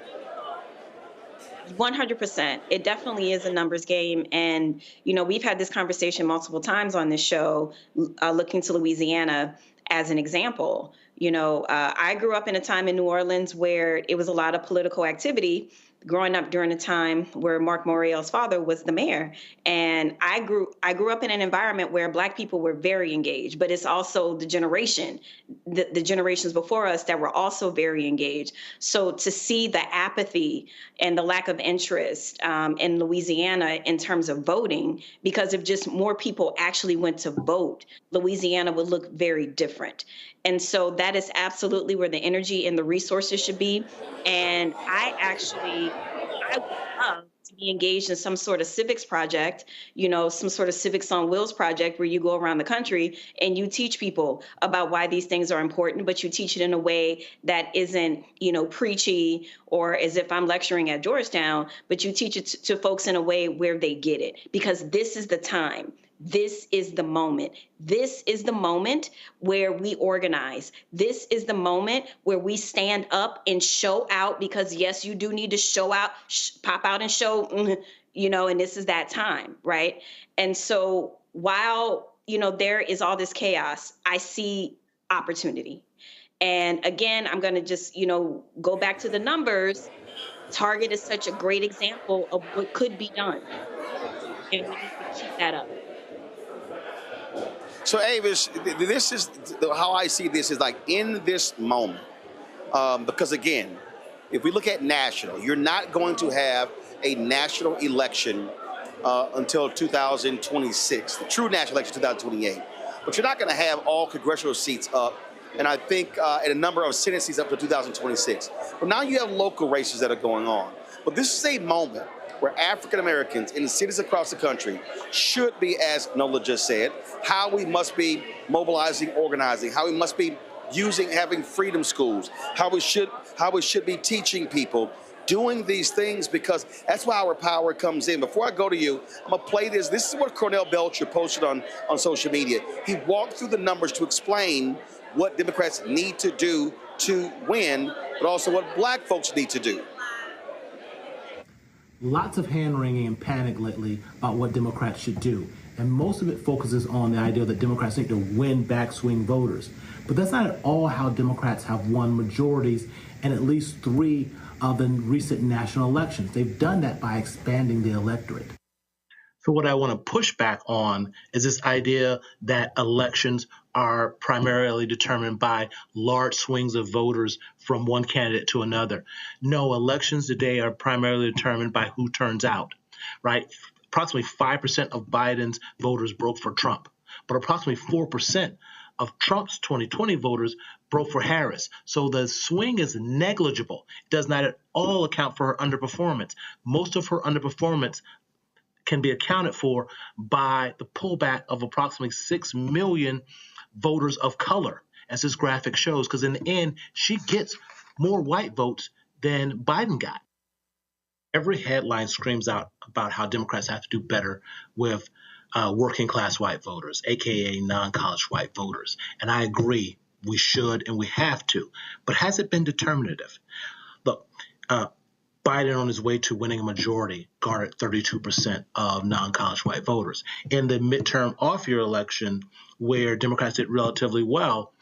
100%. It definitely is a numbers game. And, you know, we've had this conversation multiple times on this show, looking to Louisiana as an example. You know, I grew up in a time in New Orleans where it was a lot of political activity, growing up during a time where Mark Morial's father was the mayor. And I grew up in an environment where black people were very engaged, but it's also the generations before us that were also very engaged. So to see the apathy and the lack of interest in Louisiana in terms of voting, because if just more people actually went to vote, Louisiana would look very different. And so that is absolutely where the energy and the resources should be. And I would love to be engaged in some sort of civics project, you know, some sort of civics on wheels project where you go around the country and you teach people about why these things are important, but you teach it in a way that isn't, you know, preachy or as if I'm lecturing at Georgetown, but you teach it to folks in a way where they get it, because this is the time. This is the moment. This is the moment where we organize. This is the moment where we stand up and show out, because yes, you do need to show out, pop out and show, you know, and this is that time, right? And so while, you know, there is all this chaos, I see opportunity. And again, I'm going to just, you know, go back to the numbers. Target is such a great example of what could be done. And we need to keep that up. So, Avis, this is how I see this, is like in this moment, because again, if we look at national, you're not going to have a national election until 2026, the true national election 2028. But you're not going to have all congressional seats up, and I think and a number of Senate seats up to 2026. But now you have local races that are going on. But this is a moment where African Americans in the cities across the country should be, as Nola just said, how we must be mobilizing, organizing, how we must be having freedom schools, how we should be teaching people, doing these things, because that's where our power comes in. Before I go to you, I'm gonna play this. This is what Cornell Belcher posted on social media. He walked through the numbers to explain what Democrats need to do to win, but also what black folks need to do. Lots of hand-wringing and panic lately about what Democrats should do. And most of it focuses on the idea that Democrats need to win back swing voters. But that's not at all how Democrats have won majorities in at least 3 of the recent national elections. They've done that by expanding the electorate. So what I want to push back on is this idea that elections are primarily determined by large swings of voters from one candidate to another. No, elections today are primarily determined by who turns out, right? Approximately 5% of Biden's voters broke for Trump, but approximately 4% of Trump's 2020 voters broke for Harris. So the swing is negligible. It does not at all account for her underperformance. Most of her underperformance can be accounted for by the pullback of approximately 6 million voters of color, as this graphic shows, because in the end, she gets more white votes than Biden got. Every headline screams out about how Democrats have to do better with working class white voters, aka non-college white voters. And I agree, we should and we have to. But has it been determinative? Look, Biden on his way to winning a majority garnered 32% of non-college white voters. In the midterm off-year election, where Democrats did relatively well,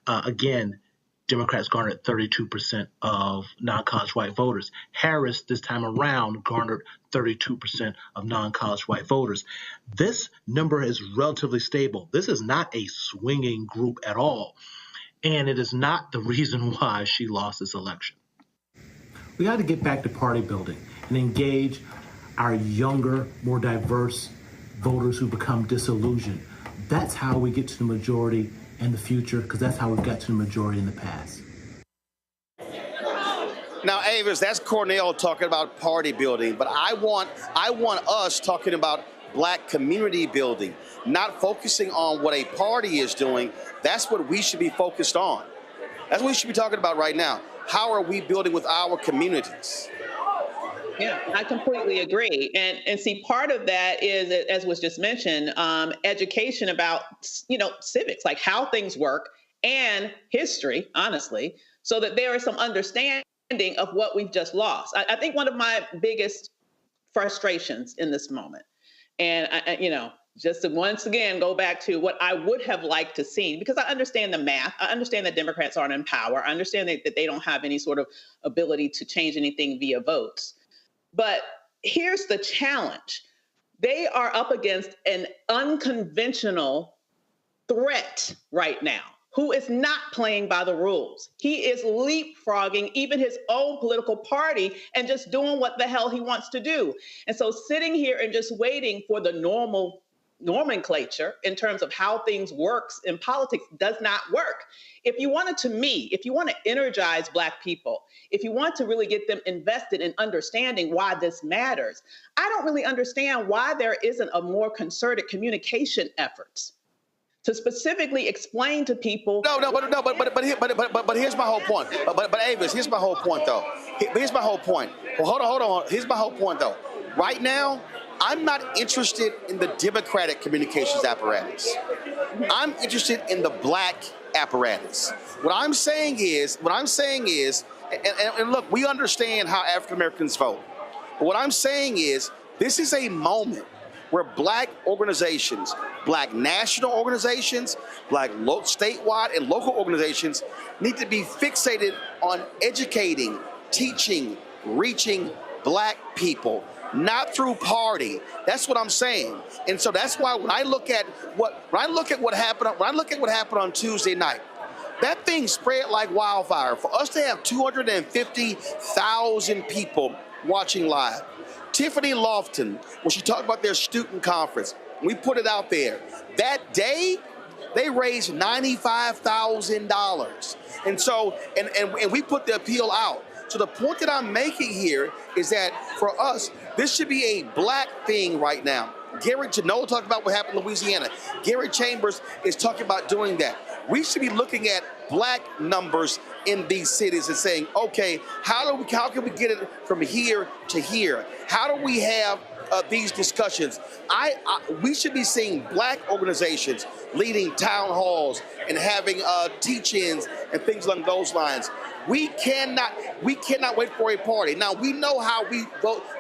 again, Democrats garnered 32% of non-college white voters. Harris, this time around, garnered 32% of non-college white voters. This number is relatively stable. This is not a swinging group at all, and it is not the reason why she lost this election. We got to get back to party building and engage our younger, more diverse voters who become disillusioned. That's how we get to the majority in the future, because that's how we got to the majority in the past. Now, Avis, that's Cornell talking about party building, but I want us talking about black community building, not focusing on what a party is doing. That's what we should be focused on. That's what we should be talking about right now. How are we building with our communities? Yeah, I completely agree. And see, part of that is, as was just mentioned, education about, civics, like how things work, and history, honestly, so that there is some understanding of what we've just lost. I think one of my biggest frustrations in this moment, and just to once again go back to what I would have liked to see, because I understand the math. I understand that Democrats aren't in power. I understand that they don't have any sort of ability to change anything via votes. But here's the challenge. They are up against an unconventional threat right now, who is not playing by the rules. He is leapfrogging even his own political party and just doing what the hell he wants to do. And so sitting here and just waiting for the normal nomenclature in terms of how things works in politics does not work. If you want to energize Black people, if you want to really get them invested in understanding why this matters, I don't really understand why there isn't a more concerted communication efforts to specifically explain to people. But here's my whole point. But Avis, here's my whole point though. Here's my whole point. Well, hold on. Here's my whole point though. Right now, I'm not interested in the Democratic communications apparatus. I'm interested in the Black apparatus. What I'm saying is, and look, we understand how African Americans vote. But what I'm saying is, this is a moment where Black organizations, Black national organizations, Black statewide and local organizations need to be fixated on educating, teaching, reaching Black people, not through party. That's what I'm saying. And so that's why when I look at what happened on Tuesday night, that thing spread like wildfire. For us to have 250,000 people watching live. Tiffany Lofton, when she talked about their student conference, we put it out there. That day, they raised $95,000. And so, and we put the appeal out. So the point that I'm making here is that for us, this should be a Black thing right now. Gary Janot talked about what happened in Louisiana. Gary Chambers is talking about doing that. We should be looking at Black numbers in these cities and saying, okay, how can we get it from here to here? How do we have these discussions? We should be seeing Black organizations leading town halls and having teach-ins and things along those lines. We cannot wait for a party. Now, we know how we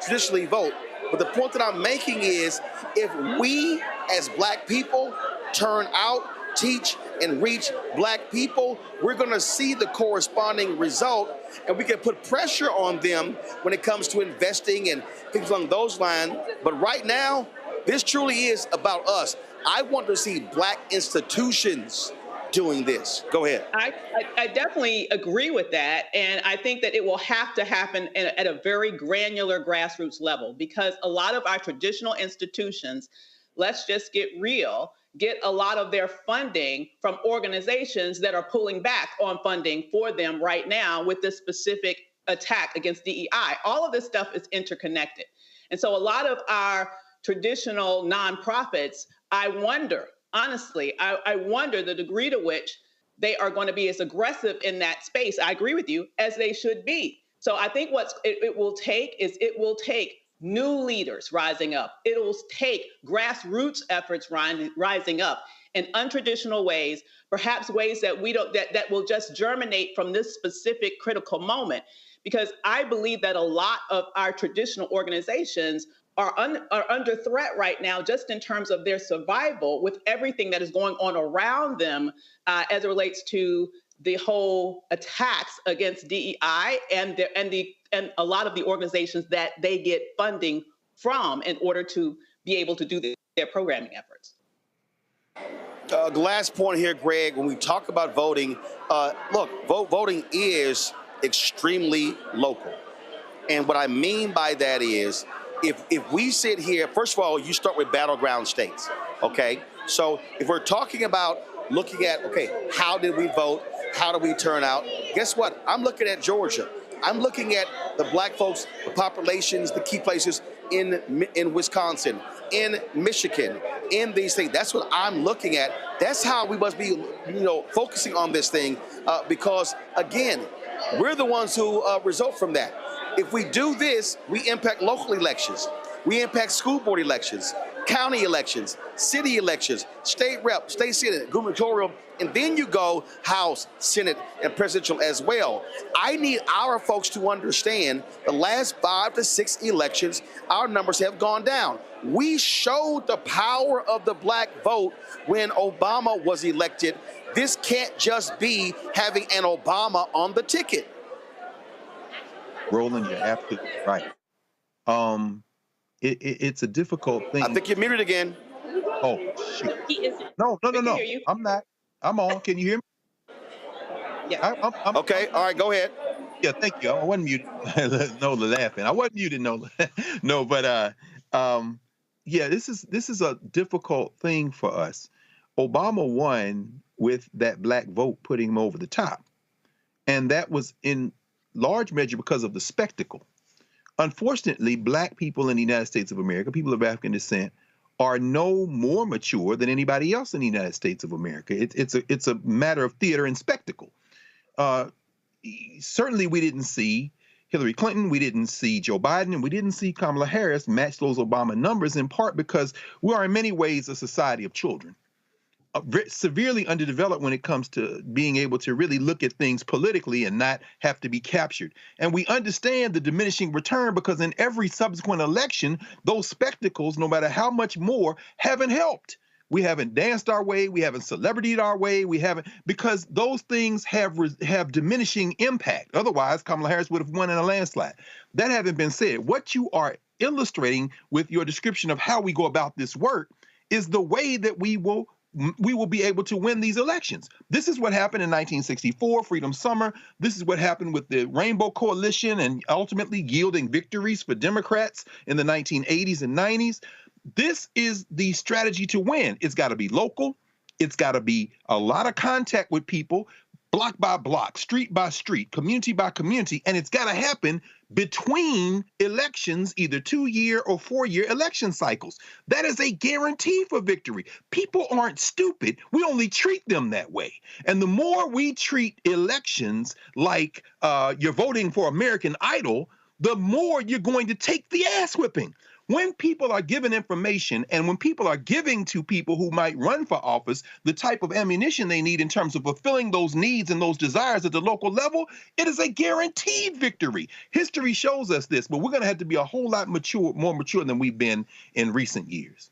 traditionally vote, but the point that I'm making is if we as Black people turn out, teach, and reach Black people, we're going to see the corresponding result, and we can put pressure on them when it comes to investing and things along those lines. But right now, this truly is about us. I want to see Black institutions doing this. Go ahead. I definitely agree with that. And I think that it will have to happen at a very granular grassroots level, because a lot of our traditional institutions, let's just get real, get a lot of their funding from organizations that are pulling back on funding for them right now with this specific attack against DEI. All of this stuff is interconnected. And so a lot of our traditional nonprofits, I wonder, honestly, I wonder the degree to which they are going to be as aggressive in that space, I agree with you, as they should be. So I think what it will take new leaders rising up. It will take grassroots efforts rising up in untraditional ways, perhaps ways that that will just germinate from this specific critical moment. Because I believe that a lot of our traditional organizations are under threat right now, just in terms of their survival, with everything that is going on around them as it relates to the whole attacks against DEI and a lot of the organizations that they get funding from in order to be able to do their programming efforts. The last point here, Greg, when we talk about voting, look, voting is extremely local. And what I mean by that is, if we sit here, first of all, you start with battleground states, okay? So if we're talking about looking at, okay, how did we vote? How do we turn out? Guess what? I'm looking at Georgia. I'm looking at the black folks, the populations, the key places in Wisconsin, in Michigan, in these things. That's what I'm looking at. That's how we must be, focusing on this thing because, again, we're the ones who result from that. If we do this, we impact local elections. We impact school board elections, county elections, city elections, state rep, state senate, gubernatorial, and then you go House, Senate, and presidential as well. I need our folks to understand the last 5 to 6 elections, our numbers have gone down. We showed the power of the black vote when Obama was elected. This can't just be having an Obama on the ticket. Roland, you're absolutely right. It's a difficult thing. I think you're muted again. Oh, shoot. No. I'm not. I'm on. Can you hear me? Yeah. I'm okay. All right. Go ahead. Yeah. Thank you. I wasn't muted. Nola laughing. I wasn't muted. Nola. No, but yeah. This is a difficult thing for us. Obama won with that black vote putting him over the top, and that was in large measure because of the spectacle. Unfortunately, black people in the United States of America, people of African descent, are no more mature than anybody else in the United States of America. It's a matter of theater and spectacle. Certainly, we didn't see Hillary Clinton, we didn't see Joe Biden, and we didn't see Kamala Harris match those Obama numbers, in part because we are in many ways a society of children. Severely underdeveloped when it comes to being able to really look at things politically and not have to be captured. And we understand the diminishing return because in every subsequent election, those spectacles, no matter how much more, haven't helped. We haven't danced our way. We haven't celebrityed our way. We haven't, because those things have diminishing impact. Otherwise, Kamala Harris would have won in a landslide. That having been said, what you are illustrating with your description of how we go about this work is the way that we will be able to win these elections. This is what happened in 1964, Freedom Summer. This is what happened with the Rainbow Coalition and ultimately yielding victories for Democrats in the 1980s and 90s. This is the strategy to win. It's got to be local. It's got to be a lot of contact with people, block by block, street by street, community by community, and it's got to happen between elections, either 2-year or 4-year election cycles. That is a guarantee for victory. People aren't stupid. We only treat them that way. And the more we treat elections like you're voting for American Idol, the more you're going to take the ass whipping. When people are given information and when people are giving to people who might run for office the type of ammunition they need in terms of fulfilling those needs and those desires at the local level, it is a guaranteed victory. History shows us this, but we're going to have to be a whole lot more mature than we've been in recent years.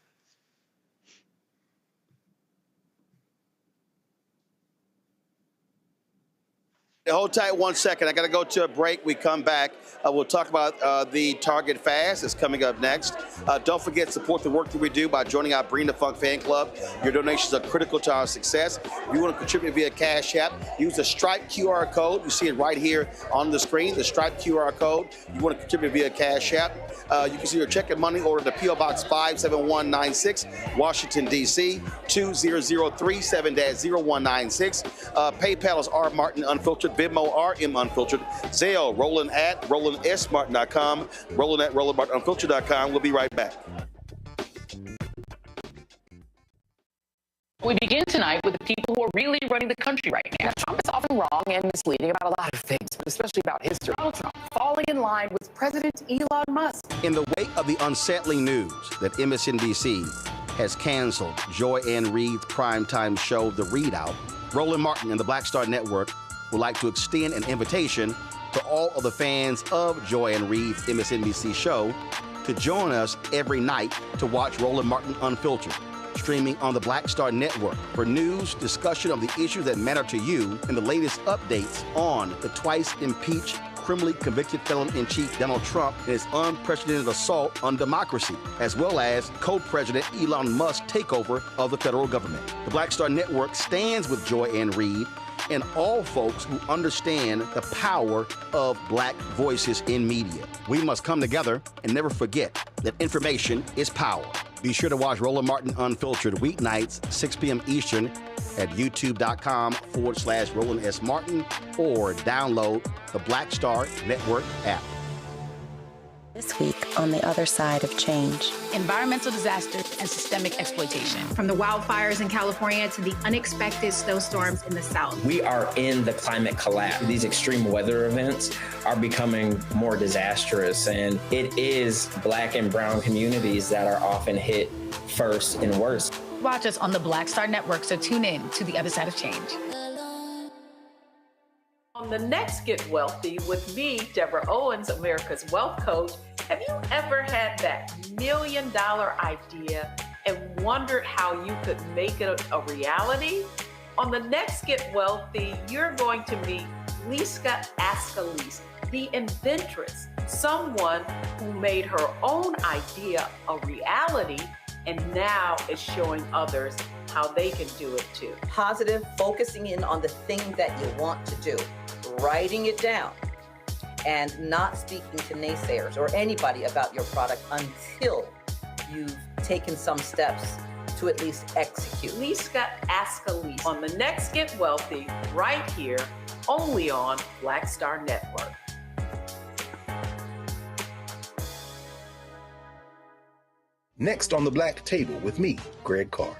Hold tight 1 second. I got to go to a break. We come back. We'll talk about the Target Fast that's coming up next. Don't forget to support the work that we do by joining our Bring the Funk fan club. Your donations are critical to our success. If you want to contribute via Cash App, use the Stripe QR code. You see it right here on the screen, the Stripe QR code. You want to contribute via Cash App. You can see your check and money order to P.O. Box 57196, Washington, D.C., 20037-0196. PayPal is R. Martin Unfiltered. Venmo, RM Unfiltered. Zelle, Roland at RolandSMartin.com. Roland at RolandMartinUnfiltered.com. We'll be right back. We begin tonight with the people who are really running the country right now. Trump is often wrong and misleading about a lot of things, but especially about history. Donald Trump falling in line with President Elon Musk. In the wake of the unsettling news that MSNBC has canceled Joy Ann Reid's primetime show, The Readout, Roland Martin and the Black Star Network would like to extend an invitation to all of the fans of Joy Ann Reid's MSNBC show to join us every night to watch Roland Martin Unfiltered, streaming on the Black Star Network for news, discussion of the issues that matter to you, and the latest updates on the twice impeached, criminally convicted felon-in-chief Donald Trump and his unprecedented assault on democracy, as well as co-president Elon Musk's takeover of the federal government. The Black Star Network stands with Joy Ann Reid and all folks who understand the power of Black voices in media. We must come together and never forget that information is power. Be sure to watch Roland Martin Unfiltered weeknights, 6 p.m. Eastern at youtube.com/Roland S. Martin or download the Black Star Network app. This week on The Other Side of Change. Environmental disasters and systemic exploitation. From the wildfires in California to the unexpected snowstorms in the South. We are in the climate collapse. These extreme weather events are becoming more disastrous, and it is Black and brown communities that are often hit first and worst. Watch us on the Black Star Network, so tune in to The Other Side of Change. On the next Get Wealthy with me, Deborah Owens, America's Wealth Coach, have you ever had that $1 million idea and wondered how you could make it a reality? On the next Get Wealthy, you're going to meet Liska Askalise, the inventress, someone who made her own idea a reality and now is showing others how they can do it too. Positive, focusing in on the thing that you want to do, writing it down, and not speaking to naysayers or anybody about your product until you've taken some steps to at least execute. Liska Askalise on the next Get Wealthy, right here, only on Black Star Network. Next on the Black Table with me, Greg Carr.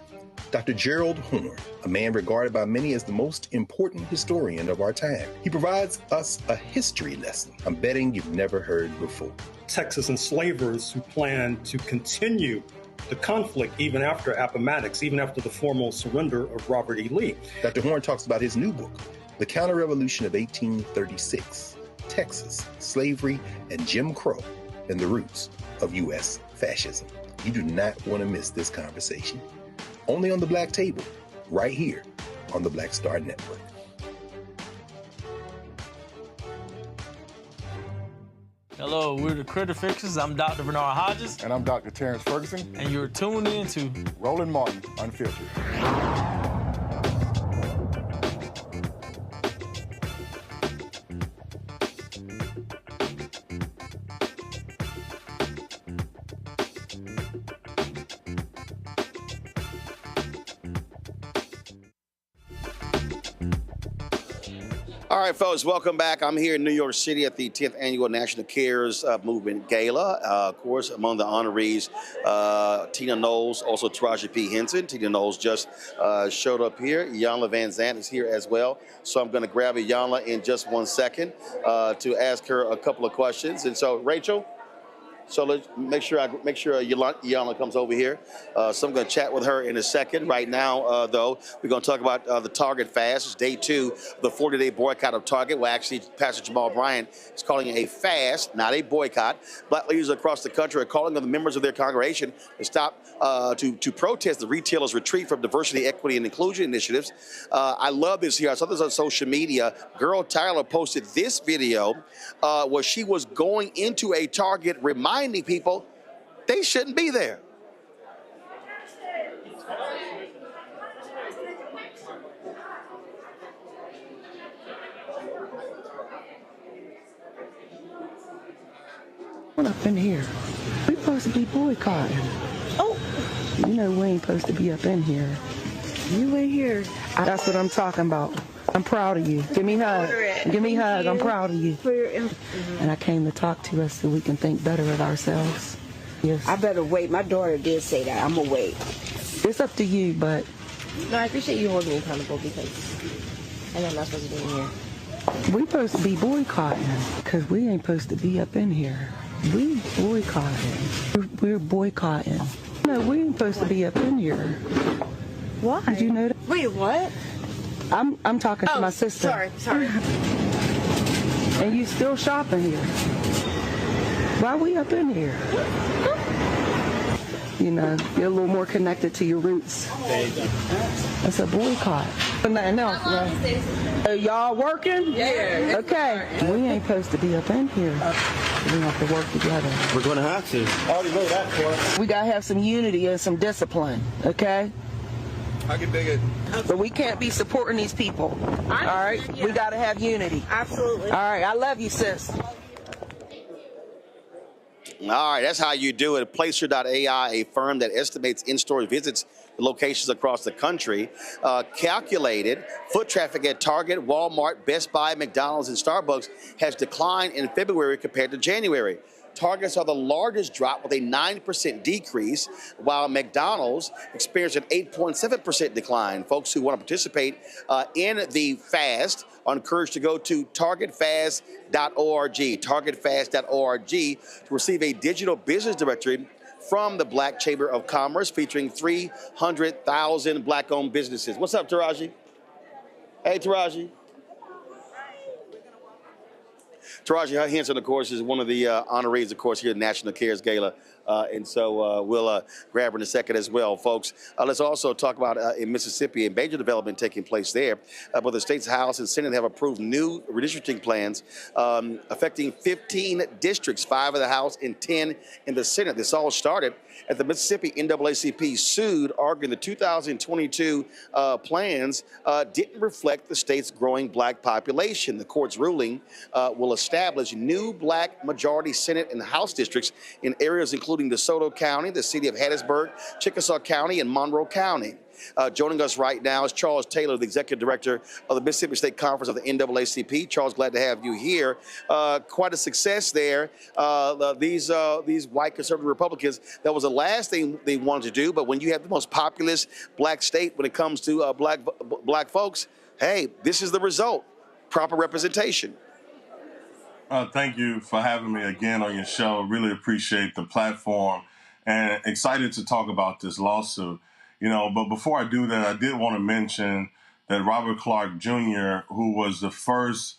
Dr. Gerald Horne, a man regarded by many as the most important historian of our time. He provides us a history lesson I'm betting you've never heard before. Texas enslavers who planned to continue the conflict even after Appomattox, even after the formal surrender of Robert E. Lee. Dr. Horne talks about his new book, The Counter-Revolution of 1836, Texas, Slavery, and Jim Crow, and the Roots of U.S. Fascism. You do not want to miss this conversation. Only on the Black Table, right here on the Black Star Network. Hello, we're the Critter Fixers. I'm Dr. Bernard Hodges. And I'm Dr. Terrence Ferguson. And you're tuned in to Roland Martin Unfiltered. All right, folks, welcome back. I'm here in New York City at the 10th Annual National Cares Movement Gala. Of course, among the honorees, Tina Knowles, also Taraji P. Henson. Tina Knowles just showed up here. Iyanla Van Zandt is here as well. So I'm going to grab Iyanla in just 1 second to ask her a couple of questions. And so, Rachel, so let's make sure Iyanla comes over here. So I'm going to chat with her in a second. Right now, though, we're going to talk about the Target fast. It's day 2 of the 40-day boycott of Target. Well, actually, Pastor Jamal Bryant is calling it a fast, not a boycott. Black leaders across the country are calling on the members of their congregation to stop to protest the retailers' retreat from diversity, equity, and inclusion initiatives. I love this here. I saw this on social media. Girl Tyler posted this video where she was going into a Target reminding people they shouldn't be there. Up in here. We're supposed to be boycotting. Oh, you know we ain't supposed to be up in here. You ain't here. That's what I'm talking about. I'm proud of you. Give me a hug. Give me a hug. I'm proud of you. And I came to talk to us so we can think better of ourselves. Yes. I better wait. My daughter did say that. I'm going to wait. It's up to you, but No, I appreciate you holding me accountable because I know I'm not supposed to be in here. We supposed to be boycotting because we ain't supposed to be up in here. We boycotting. We're boycotting. No, we ain't supposed to be up in here. Why? Did you know that? Wait, what? I'm talking to my sister. Sorry. And you still shopping here. Why we up in here? You know, you're a little more connected to your roots. That's a boycott. But nothing else, right? Y'all working? Yeah. Okay. We ain't supposed to be up in here. We have to work together. We're going to have to. I already know that, Cora. We got to have some unity and some discipline, okay? I can dig it. But we can't be supporting these people. All right? Yeah. We got to have unity. Absolutely. All right. I love you, sis. All right, that's how you do it. Placer.ai, a firm that estimates in-store visits to locations across the country, calculated foot traffic at Target, Walmart, Best Buy, McDonald's, and Starbucks has declined in February compared to January. Target saw the largest drop with a 9% decrease, while McDonald's experienced an 8.7% decline. Folks who want to participate in the fast are encouraged to go to targetfast.org, targetfast.org, to receive a digital business directory from the Black Chamber of Commerce featuring 300,000 Black-owned businesses. What's up, Taraji? Hey, Taraji. Taraji Henson, of course, is one of the honorees, of course, here at National Cares Gala. And so we'll grab her in a second as well, folks. Let's also talk about in Mississippi, a major development taking place there. But the state's House and Senate have approved new redistricting plans affecting 15 districts, 5 in the House and 10 in the Senate. This all started at the Mississippi NAACP sued, arguing the 2022 plans didn't reflect the state's growing black population. The court's ruling will establish new black majority Senate and House districts in areas including DeSoto County, the city of Hattiesburg, Chickasaw County, and Monroe County. Joining us right now is Charles Taylor, the Executive Director of the Mississippi State Conference of the NAACP. Charles, glad to have you here. Quite a success there. These white conservative Republicans, that was the last thing they wanted to do, but when you have the most populous black state when it comes to black folks, hey, this is the result. Proper representation. Thank you for having me again on your show. Really appreciate the platform and excited to talk about this lawsuit. You know, but before I do that, I did want to mention that Robert Clark Jr., who was the first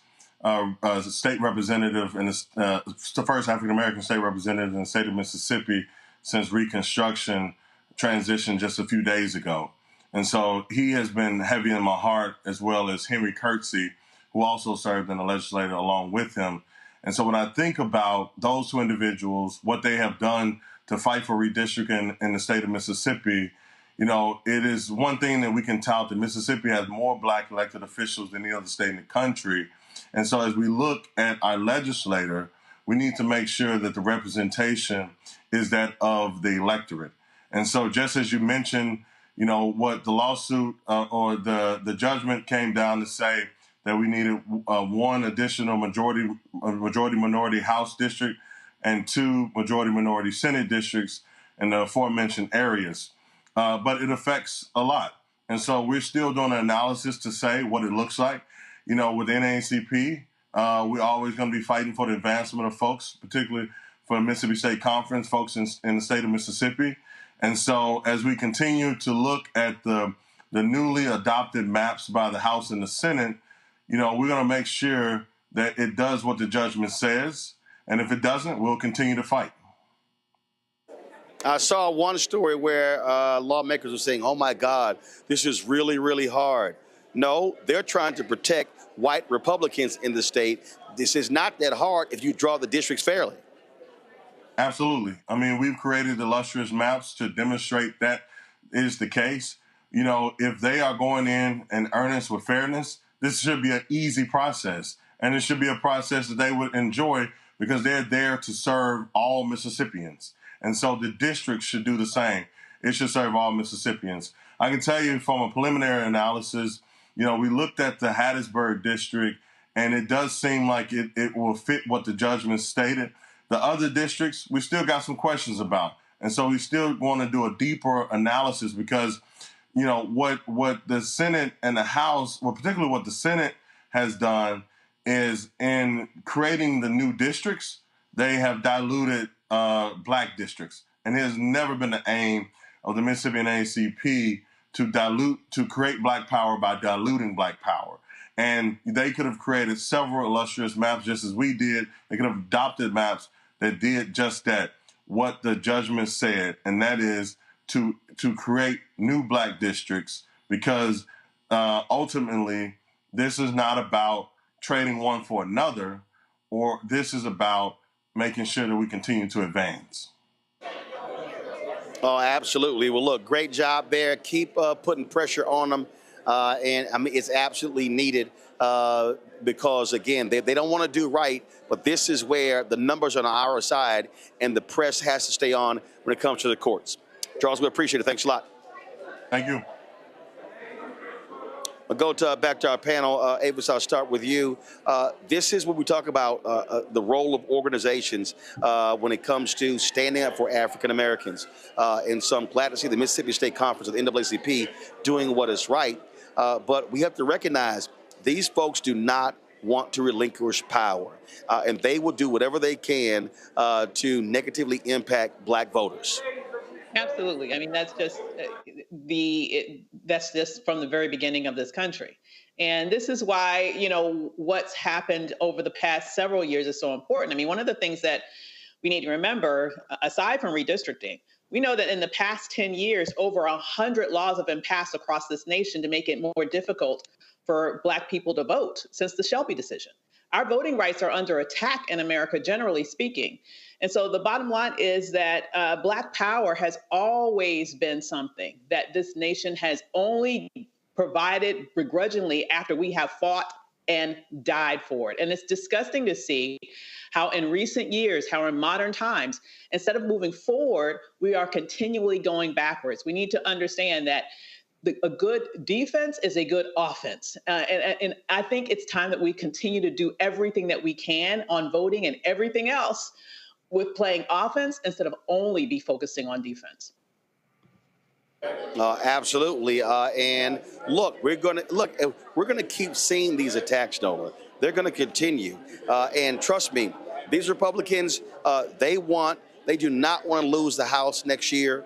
state representative and the first African-American state representative in the state of Mississippi since Reconstruction, transitioned just a few days ago. And so he has been heavy in my heart, as well as Henry Kirksey, who also served in the legislature along with him. And so when I think about those two individuals, what they have done to fight for redistricting in the state of Mississippi, you know, it is one thing that we can tout that Mississippi has more black elected officials than any other state in the country. And so as we look at our legislator, we need to make sure that the representation is that of the electorate. And so just as you mentioned, you know, what the lawsuit or the judgment came down to say, that we needed one additional majority-minority House district and 2 majority-minority Senate districts in the aforementioned areas. But it affects a lot. And so we're still doing an analysis to say what it looks like. You know, with NAACP, we're always going to be fighting for the advancement of folks, particularly for the Mississippi State Conference, folks in the state of Mississippi. And so as we continue to look at the newly adopted maps by the House and the Senate, you know, we're going to make sure that it does what the judgment says. And if it doesn't, we'll continue to fight. I saw one story where lawmakers were saying, oh, my God, this is really, really hard. No, they're trying to protect white Republicans in the state. This is not that hard if you draw the districts fairly. Absolutely. I mean, we've created illustrious maps to demonstrate that is the case. You know, if they are going in earnest with fairness, this should be an easy process, and it should be a process that they would enjoy because they're there to serve all Mississippians. And so the district should do the same. It should serve all Mississippians. I can tell you from a preliminary analysis, you know, we looked at the Hattiesburg district, and it does seem like it will fit what the judgment stated. The other districts, we still got some questions about. And so we still want to do a deeper analysis because you know, what the Senate and the House, well, particularly what the Senate has done is in creating the new districts, they have diluted black districts. And it has never been the aim of the Mississippi NAACP to create black power by diluting black power. And they could have created several illustrious maps just as we did. They could have adopted maps that did just that, what the judgment said, and that is to create new black districts, because ultimately this is not about trading one for another, or this is about making sure that we continue to advance. Oh, absolutely. Well, look, great job there. Keep putting pressure on them. And I mean, it's absolutely needed because, again, they don't want to do right, but this is where the numbers are on our side and the press has to stay on when it comes to the courts. Charles, we appreciate it. Thanks a lot. Thank you. I'll go back to our panel. Avis, I'll start with you. This is what we talk about, the role of organizations when it comes to standing up for African Americans. And so I'm glad to see the Mississippi State Conference of the NAACP doing what is right. But we have to recognize these folks do not want to relinquish power. And they will do whatever they can to negatively impact black voters. Absolutely. I mean, that's just that's just from the very beginning of this country. And this is why, you know, what's happened over the past several years is so important. I mean, one of the things that we need to remember, aside from redistricting, we know that in the past 10 years, over 100 laws have been passed across this nation to make it more difficult for Black people to vote since the Shelby decision. Our voting rights are under attack in America, generally speaking. And so the bottom line is that Black power has always been something that this nation has only provided begrudgingly after we have fought and died for it. And it's disgusting to see how in recent years, how in modern times, instead of moving forward, we are continually going backwards. We need to understand that a good defense is a good offense. And I think it's time that we continue to do everything that we can on voting and everything else with playing offense instead of only be focusing on defense. Absolutely. And look, we're gonna keep seeing these attacks, Nola. They're gonna continue. And trust me, these Republicans, they do not want to lose the House next year.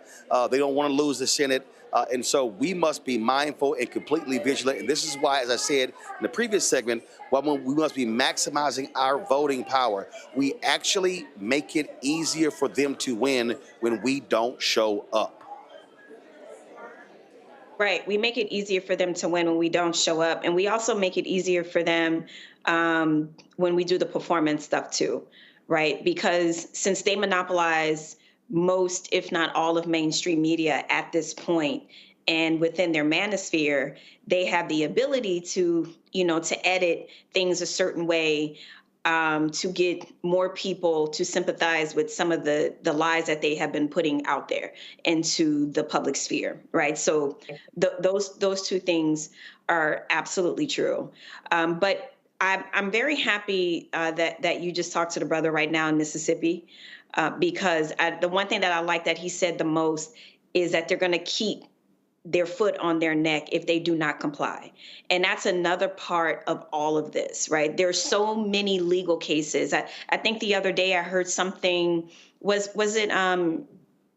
They don't want to lose the Senate. And so we must be mindful and completely vigilant. And this is why, as I said in the previous segment, we must be maximizing our voting power. We actually make it easier for them to win when we don't show up. Right. We make it easier for them to win when we don't show up. And we also make it easier for them when we do the performance stuff too, right? Because since they monopolize most, if not all, of mainstream media at this point, and within their manosphere, they have the ability to, to edit things a certain way to get more people to sympathize with some of the lies that they have been putting out there into the public sphere, right? So those two things are absolutely true. But I'm very happy that you just talked to the brother right now in Mississippi, because the one thing that I like that he said the most is that they're going to keep their foot on their neck if they do not comply. And that's another part of all of this, right? There's so many legal cases. I think the other day I heard something, was it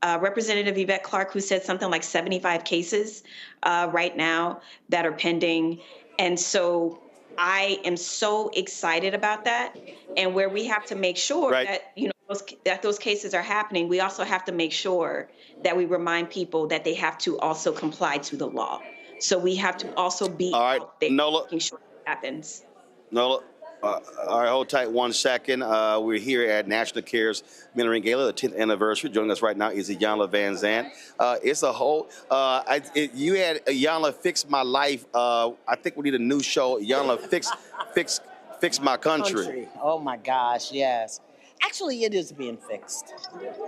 Representative Yvette Clarke who said something like 75 cases right now that are pending. And so I am so excited about that. And where we have to make sure that those cases are happening, we also have to make sure that we remind people that they have to also comply to the law. So we have to also be out there making sure it happens. Nola, all right, hold tight 1 second. We're here at National Cares Mentoring Gala, the 10th anniversary. Joining us right now is Iyanla Van Zandt. It's a whole, you had Iyanla Fix My Life. I think we need a new show, Iyanla Fix My Country. Oh my gosh, yes. Actually, it is being fixed.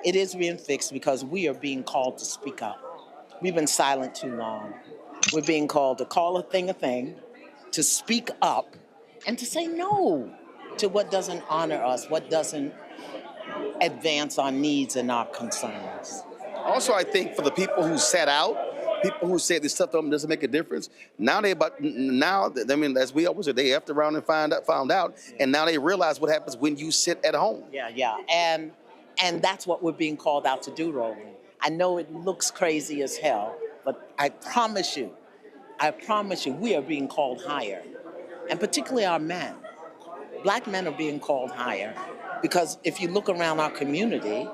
It is being fixed because we are being called to speak up. We've been silent too long. We're being called to call a thing, to speak up, and to say no to what doesn't honor us, what doesn't advance our needs and our concerns. Also, I think for the people who sat out, people who say this stuff doesn't make a difference, now I mean, as we always say, they effed around and found out, and now they realize what happens when you sit at home. Yeah. And that's what we're being called out to do, Roland. I know it looks crazy as hell, but I promise you, we are being called higher. And particularly our men. Black men are being called higher because if you look around our community,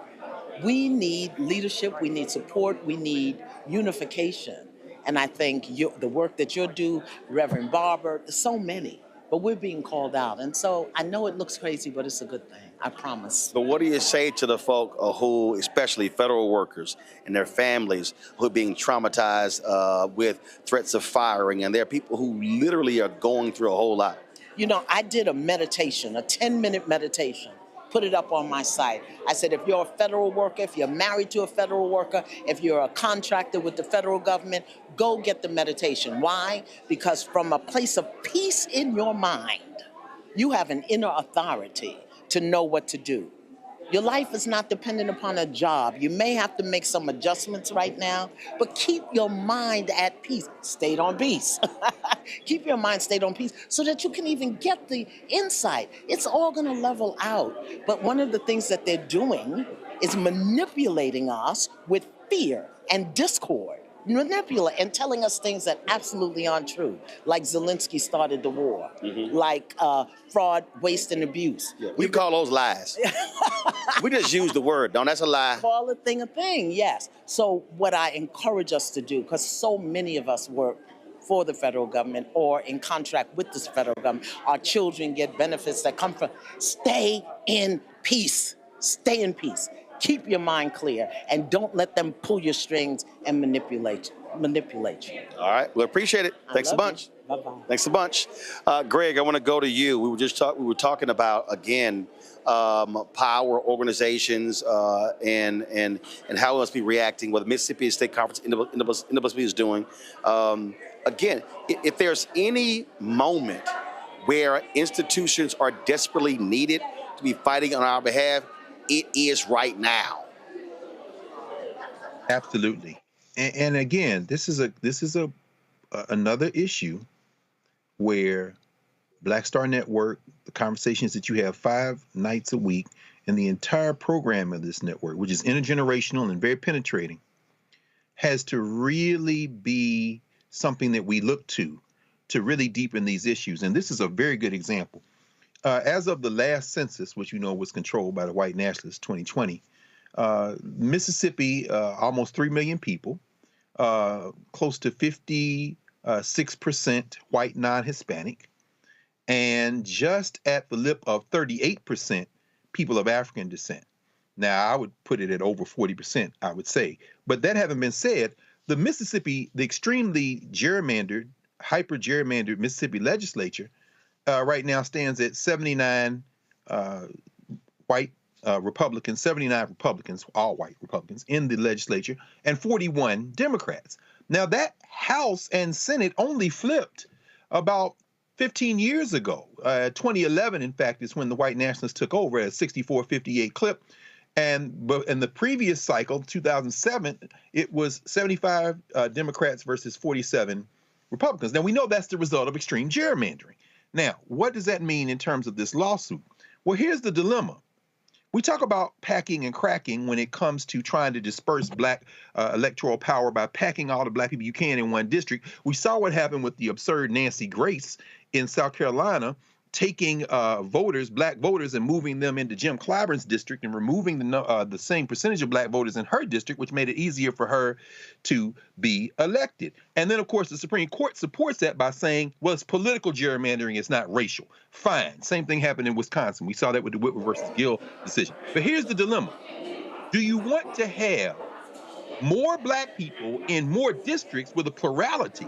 we need leadership, we need support, we need unification. And I think the work that you do, Reverend Barber, there's so many, but we're being called out. And so I know it looks crazy, but it's a good thing, I promise. So what do you say to the folk who, especially federal workers and their families, who are being traumatized with threats of firing, and there are people who literally are going through a whole lot? You know, I did a meditation, a 10-minute meditation, put it up on my site. I said, if you're a federal worker, if you're married to a federal worker, if you're a contractor with the federal government, go get the meditation. Why? Because from a place of peace in your mind, you have an inner authority to know what to do. Your life is not dependent upon a job. You may have to make some adjustments right now, but keep your mind at peace. Stay on peace. Keep your mind stayed on peace so that you can even get the insight. It's all going to level out. But one of the things that they're doing is manipulating us with fear and discord. Manipulate and telling us things that absolutely aren't true, like Zelensky started the war, like fraud, waste, and abuse. Yeah, we call those lies. We just use the word, that's a lie. Call a thing, yes. So what I encourage us to do, because so many of us work for the federal government or in contract with this federal government, our children get benefits that come from, stay in peace. Stay in peace. Keep your mind clear and don't let them pull your strings and manipulate you. All right, well, appreciate it. Thanks a bunch. Bye-bye. Thanks a bunch. Greg, I want to go to you. We were talking about, again, power organizations and how we must be reacting, what the Mississippi State Conference NWSB is doing. Again, if there's any moment where institutions are desperately needed to be fighting on our behalf, it is right now. Absolutely. And again, this is another issue where Black Star Network, the conversations that you have 5 nights a week, and the entire program of this network, which is intergenerational and very penetrating, has to really be something that we look to really deepen these issues. And this is a very good example. As of the last census, which you know was controlled by the white nationalists, 2020, Mississippi, almost 3 million people, close to 56% white non-Hispanic, and just at the lip of 38% people of African descent. Now, I would put it at over 40%, I would say. But that having been said, the extremely gerrymandered, hyper-gerrymandered Mississippi Legislature right now stands at 79 white Republicans, 79 Republicans, all white Republicans in the legislature, and 41 Democrats. Now, that House and Senate only flipped about 15 years ago. 2011, in fact, is when the white nationalists took over at a 64-58 clip. But in the previous cycle, 2007, it was 75 Democrats versus 47 Republicans. Now, we know that's the result of extreme gerrymandering. Now, what does that mean in terms of this lawsuit? Well, here's the dilemma. We talk about packing and cracking when it comes to trying to disperse black electoral power by packing all the black people you can in one district. We saw what happened with the absurd Nancy Grace in South Carolina, taking voters, black voters, and moving them into Jim Clyburn's district and removing the same percentage of black voters in her district, which made it easier for her to be elected. And then, of course, the Supreme Court supports that by saying, well, it's political gerrymandering, it's not racial. Fine. Same thing happened in Wisconsin. We saw that with the Whitworth versus Gill decision. But here's the dilemma. Do you want to have more black people in more districts with a plurality,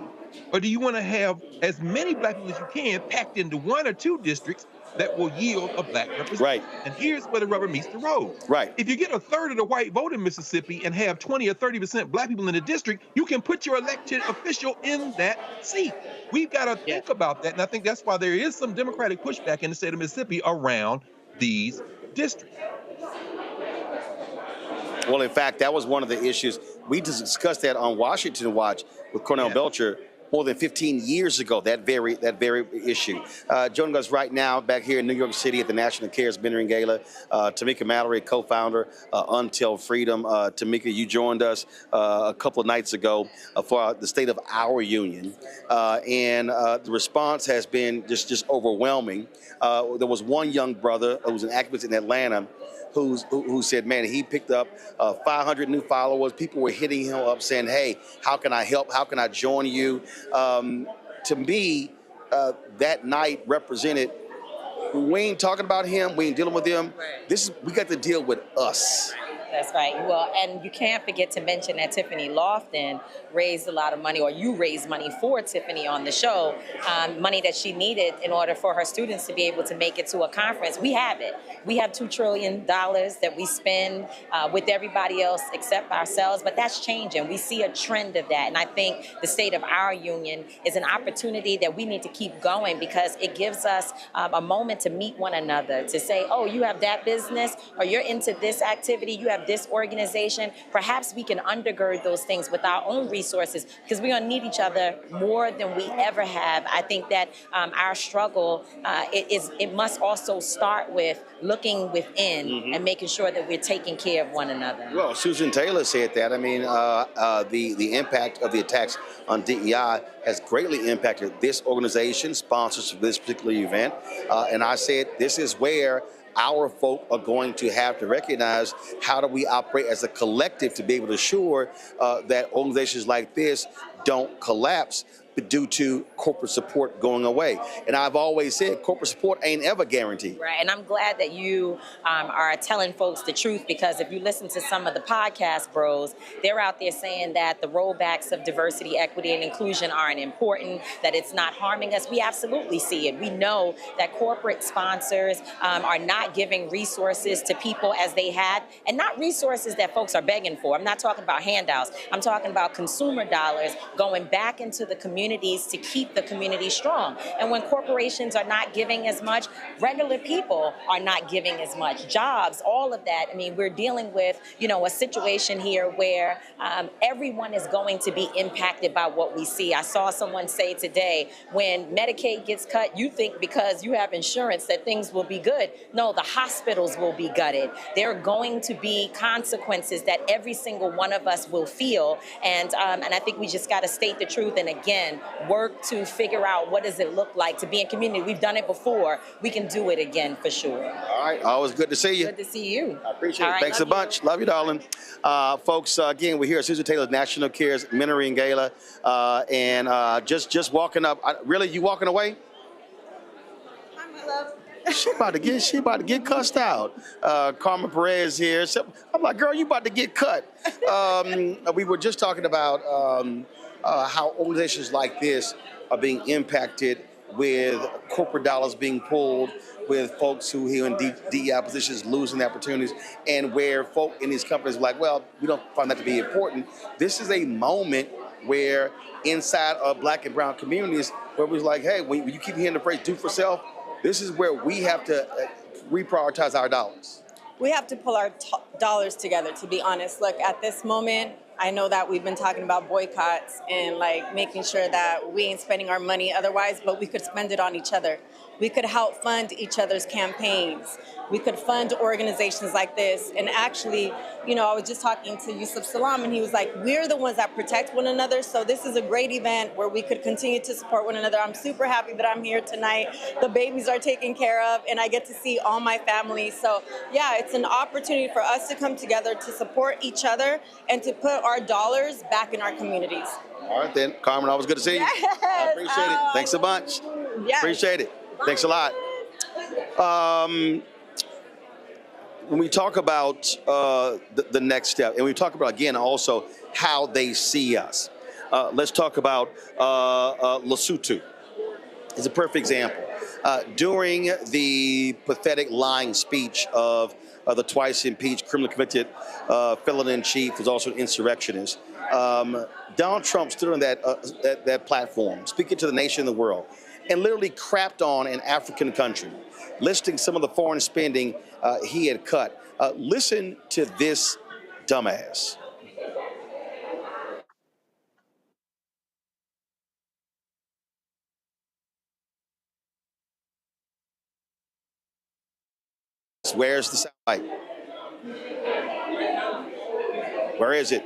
or do you want to have as many black people as you can packed into 1 or 2 districts that will yield a black representation? Right. And here's where the rubber meets the road. Right. If you get a third of the white vote in Mississippi and have 20 or 30% black people in the district, you can put your elected official in that seat. We've got to think about that, and I think that's why there is some Democratic pushback in the state of Mississippi around these districts. Well, in fact, that was one of the issues. We just discussed that on Washington Watch with Cornell Belcher more than 15 years ago, that very issue. Joining us right now back here in New York City at the National Cares Mentoring Gala, Tamika Mallory, co-founder Until Freedom. Tamika, you joined us a couple of nights ago for the State of Our Union, and the response has been just overwhelming. There was one young brother who was an activist in Atlanta who said, man, he picked up 500 new followers. People were hitting him up saying, hey, how can I help? How can I join you? To me, that night represented, we ain't talking about him. We ain't dealing with him. We got to deal with us. That's right. Well, and you can't forget to mention that Tiffany Lofton raised a lot of money, or you raised money for Tiffany on the show, money that she needed in order for her students to be able to make it to a conference. We have it. We have $2 trillion that we spend with everybody else except ourselves, but that's changing. We see a trend of that. And I think the State of Our Union is an opportunity that we need to keep going, because it gives us a moment to meet one another, to say, oh, you have that business, or you're into this activity, you have this organization. Perhaps we can undergird those things with our own resources, because we're going to need each other more than we ever have. I think that our struggle, it must also start with looking within and making sure that we're taking care of one another. Well, Susan Taylor said that. I mean, the impact of the attacks on DEI has greatly impacted this organization, sponsors of this particular event. And I said, this is where our folk are going to have to recognize, how do we operate as a collective to be able to assure that organizations like this don't collapse due to corporate support going away. And I've always said corporate support ain't ever guaranteed. Right, and I'm glad that you are telling folks the truth, because if you listen to some of the podcast bros, they're out there saying that the rollbacks of diversity, equity, and inclusion aren't important, that it's not harming us. We absolutely see it. We know that corporate sponsors are not giving resources to people as they had, and not resources that folks are begging for. I'm not talking about handouts. I'm talking about consumer dollars going back into the communities to keep the community strong. And when corporations are not giving as much, regular people are not giving as much. Jobs, all of that. I mean, we're dealing with, a situation here where everyone is going to be impacted by what we see. I saw someone say today, when Medicaid gets cut, you think because you have insurance that things will be good. No, the hospitals will be gutted. There are going to be consequences that every single one of us will feel. And I think we just got to state the truth. And again, work to figure out what does it look like to be in community. We've done it before. We can do it again for sure. All right. Always good to see you. Good to see you. I appreciate it. Thanks a bunch. Love you, darling. Folks, again, we're here at Susan Taylor's National Cares Mentoring Gala. And just walking up. Really, you walking away? Hi, my love. She about to get cussed out. Carmen Perez here. So I'm like, girl, you about to get cut. We were just talking about how organizations like this are being impacted with corporate dollars being pulled, with folks who here in DEI positions losing opportunities, and where folk in these companies are like, well, we don't find that to be important. This is a moment where inside of Black and brown communities, where we're like, hey, when you keep hearing the phrase do for self, this is where we have to reprioritize our dollars. We have to pull our dollars together, to be honest. Look, at this moment, I know that we've been talking about boycotts and making sure that we ain't spending our money otherwise, but we could spend it on each other. We could help fund each other's campaigns. We could fund organizations like this. And actually, I was just talking to Yusuf Salam, and he was like, we're the ones that protect one another. So this is a great event where we could continue to support one another. I'm super happy that I'm here tonight. The babies are taken care of, and I get to see all my family. So yeah, it's an opportunity for us to come together to support each other and to put our dollars back in our communities. All right then, Carmen, always good to see you. Yes. I appreciate it. Thanks a bunch. Yes. Appreciate it. Thanks a lot. When we talk about the next step, and we talk about, again, also how they see us, let's talk about Lesotho. It's a perfect example. During the pathetic lying speech of the twice impeached, criminally convicted felon-in-chief, who's also an insurrectionist, Donald Trump stood on that platform, speaking to the nation and the world, and literally crapped on an African country, listing some of the foreign spending he had cut. Listen to this dumbass. Where's the soundbite? Where is it?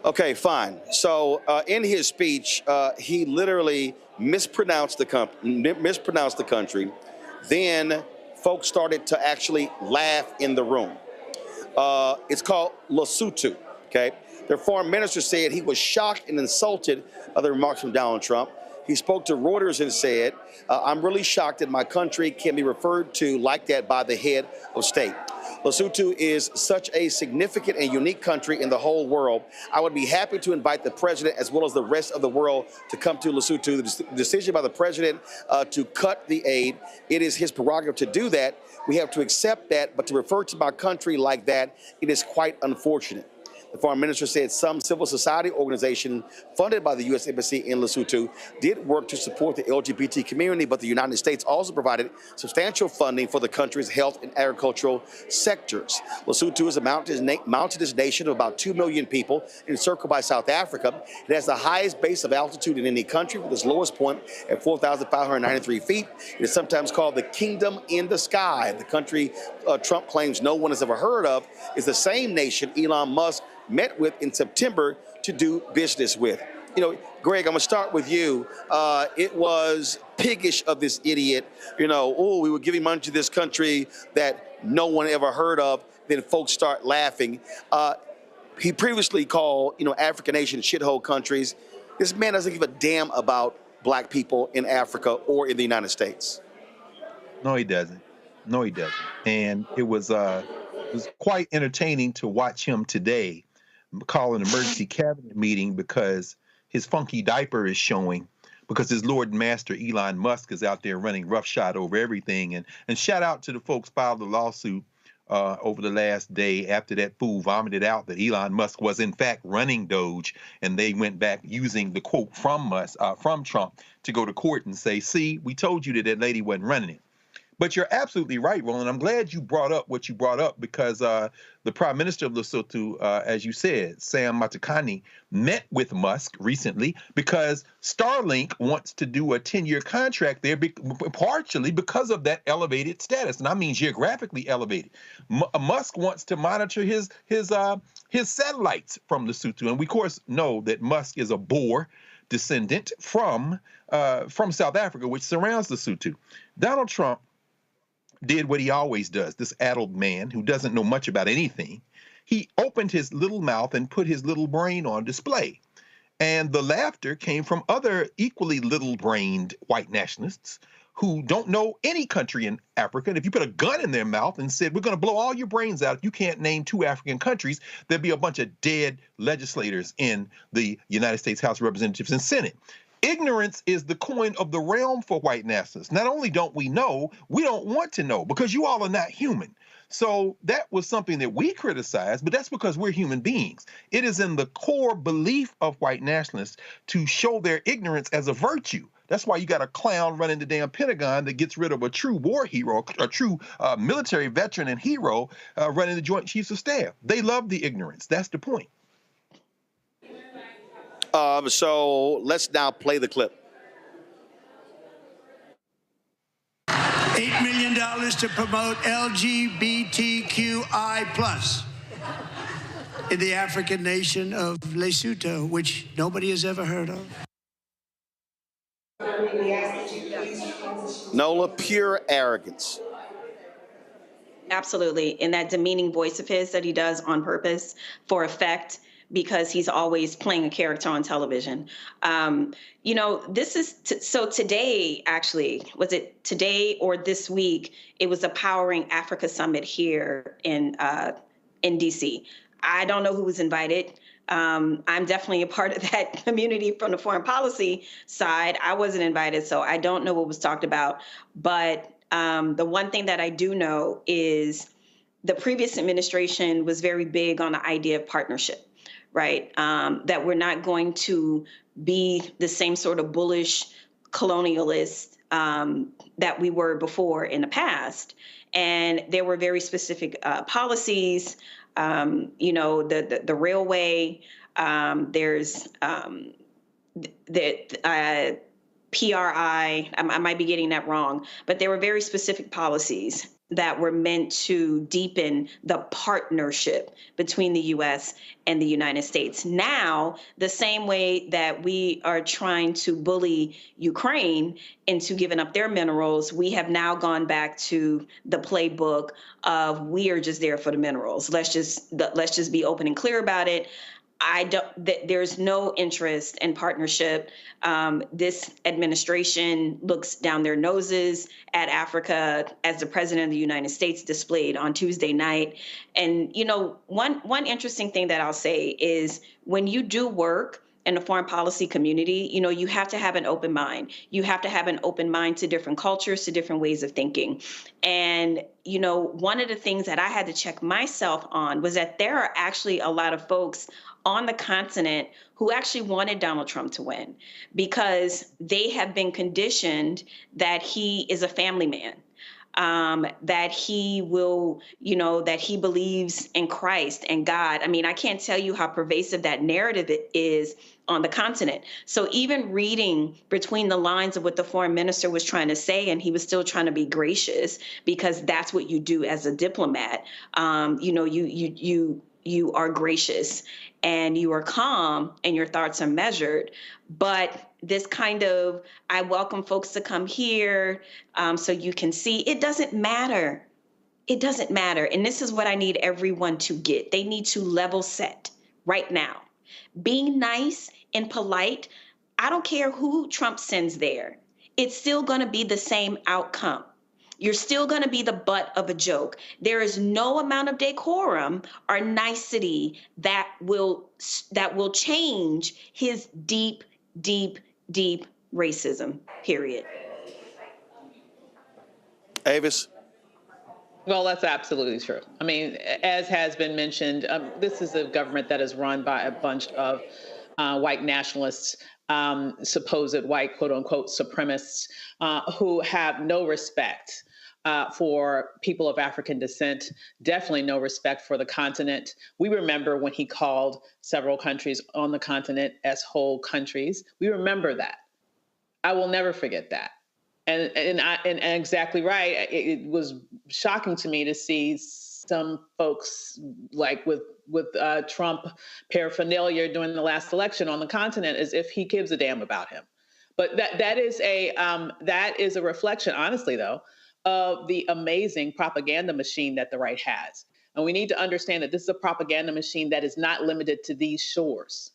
Okay, fine. So in his speech, he literally mispronounced the country. Then folks started to actually laugh in the room. It's called Lesotho. Okay, their foreign minister said he was shocked and insulted by the remarks from Donald Trump. He spoke to Reuters and said, "I'm really shocked that my country can be referred to like that by the head of state." Lesotho is such a significant and unique country in the whole world. I would be happy to invite the president as well as the rest of the world to come to Lesotho. The decision by the president to cut the aid, it is his prerogative to do that. We have to accept that, but to refer to my country like that, it is quite unfortunate. The foreign minister said some civil society organization funded by the U.S. Embassy in Lesotho did work to support the LGBT community, but the United States also provided substantial funding for the country's health and agricultural sectors. Lesotho is a mountainous nation of about 2 million people encircled by South Africa. It has the highest base of altitude in any country, with its lowest point at 4,593 feet. It is sometimes called the kingdom in the sky. The country Trump claims no one has ever heard of is the same nation Elon Musk met with in September to do business with. You know, Greg, I'm gonna start with you. It was piggish of this idiot, we were giving money to this country that no one ever heard of, then folks start laughing. He previously called, African nation shithole countries. This man doesn't give a damn about black people in Africa or in the United States. No, he doesn't. And it was quite entertaining to watch him today call an emergency cabinet meeting because his funky diaper is showing, because his Lord and Master Elon Musk is out there running roughshod over everything. And shout out to the folks filed the lawsuit over the last day after that fool vomited out that Elon Musk was in fact running Doge, and they went back using the quote from Trump to go to court and say, see, we told you that lady wasn't running it. But you're absolutely right, Roland. I'm glad you brought up what you brought up, because the Prime Minister of Lesotho, as you said, Sam Matekane, met with Musk recently because Starlink wants to do a 10-year contract there, partially because of that elevated status, and I mean geographically elevated. Musk wants to monitor his satellites from Lesotho, and we of course know that Musk is a Boer descendant from South Africa, which surrounds Lesotho. Donald Trump did what he always does, this addled man who doesn't know much about anything. He opened his little mouth and put his little brain on display. And the laughter came from other equally little-brained white nationalists who don't know any country in Africa. And if you put a gun in their mouth and said, we're going to blow all your brains out if you can't name 2 African countries, there'd be a bunch of dead legislators in the United States House of Representatives and Senate. Ignorance is the coin of the realm for white nationalists. Not only don't we know, we don't want to know, because you all are not human. So that was something that we criticized, but that's because we're human beings. It is in the core belief of white nationalists to show their ignorance as a virtue. That's why you got a clown running the damn Pentagon that gets rid of a true war hero, a true military veteran and hero running the Joint Chiefs of Staff. They love the ignorance. That's the point. So let's now play the clip. $8 million to promote LGBTQI+ in the African nation of Lesotho, which nobody has ever heard of. Nola, pure arrogance. Absolutely. In that demeaning voice of his that he does on purpose for effect, because he's always playing a character on television. This is, so today, actually, was it today or this week, it was a Powering Africa Summit here in DC. I don't know who was invited. I'm definitely a part of that community from the foreign policy side. I wasn't invited, so I don't know what was talked about. But the one thing that I do know is the previous administration was very big on the idea of partnership. Right, that we're not going to be the same sort of bullish colonialist that we were before in the past. And there were very specific policies, the railway, there's the PRI, I might be getting that wrong, but there were very specific policies that were meant to deepen the partnership between the U.S. and the United States. Now, the same way that we are trying to bully Ukraine into giving up their minerals, we have now gone back to the playbook of we are just there for the minerals. Let's just be open and clear about it. There's no interest in partnership. This administration looks down their noses at Africa, as the president of the United States displayed on Tuesday night. And, one interesting thing that I'll say is when you do work in the foreign policy community, you have to have an open mind. You have to have an open mind to different cultures, to different ways of thinking. And, one of the things that I had to check myself on was that there are actually a lot of folks on the continent who actually wanted Donald Trump to win because they have been conditioned that he is a family man, that he will, that he believes in Christ and God. I mean, I can't tell you how pervasive that narrative is on the continent. So even reading between the lines of what the foreign minister was trying to say, and he was still trying to be gracious because that's what you do as a diplomat. You are gracious and you are calm and your thoughts are measured. But this kind of, I welcome folks to come here so you can see, it doesn't matter. It doesn't matter. And this is what I need everyone to get. They need to level set right now. Being nice and polite, I don't care who Trump sends there. It's still going to be the same outcome. You're still going to be the butt of a joke. There is no amount of decorum or nicety that will change his deep, deep, deep racism, period. Avis? Well, that's absolutely true. I mean, as has been mentioned, this is a government that is run by a bunch of white nationalists, supposed white, quote unquote, supremacists, who have no respect for people of African descent, definitely no respect for the continent. We remember when he called several countries on the continent as whole countries. We remember that. I will never forget that. And exactly right. It was shocking to me to see some folks like with Trump paraphernalia during the last election on the continent as if he gives a damn about him. But that is a reflection, honestly, though, of the amazing propaganda machine that the right has. And we need to understand that this is a propaganda machine that is not limited to these shores.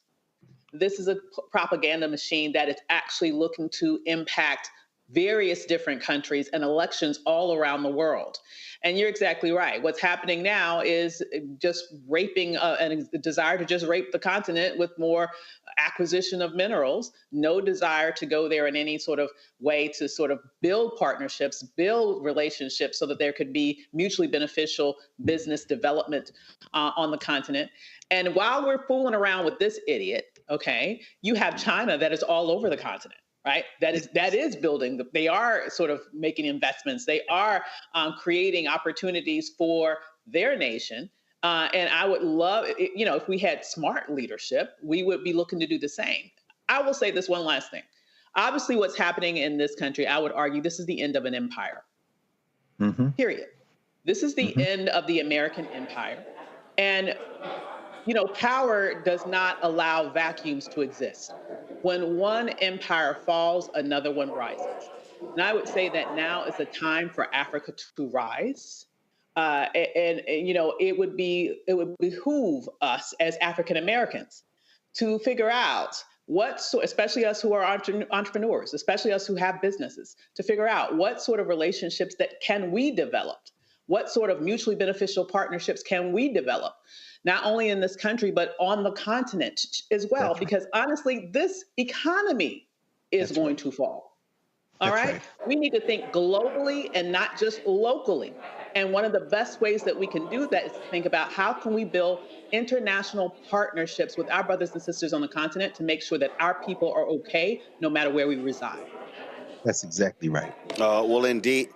This is a propaganda machine that is actually looking to impact various different countries and elections all around the world. And you're exactly right. What's happening now is just raping and a desire to just rape the continent with more acquisition of minerals, no desire to go there in any sort of way to sort of build partnerships, build relationships so that there could be mutually beneficial business development on the continent. And while we're fooling around with this idiot, okay, you have China that is all over the continent. Right. That is building. They are sort of making investments. They are creating opportunities for their nation. And I would love, if we had smart leadership, we would be looking to do the same. I will say this one last thing. Obviously, what's happening in this country, I would argue this is the end of an empire. Mm-hmm. Period. This is the end of the American empire. And power does not allow vacuums to exist. When one empire falls, another one rises. And I would say that now is the time for Africa to rise. It would behoove us as African Americans to figure out especially us who are entrepreneurs, especially us who have businesses, to figure out what sort of relationships that can we develop? What sort of mutually beneficial partnerships can we develop? Not only in this country, but on the continent as well, That's because right. Honestly, this economy is That's going right. to fall. All right? We need to think globally and not just locally. And one of the best ways that we can do that is to think about how can we build international partnerships with our brothers and sisters on the continent to make sure that our people are okay no matter where we reside. That's exactly right. Well, indeed.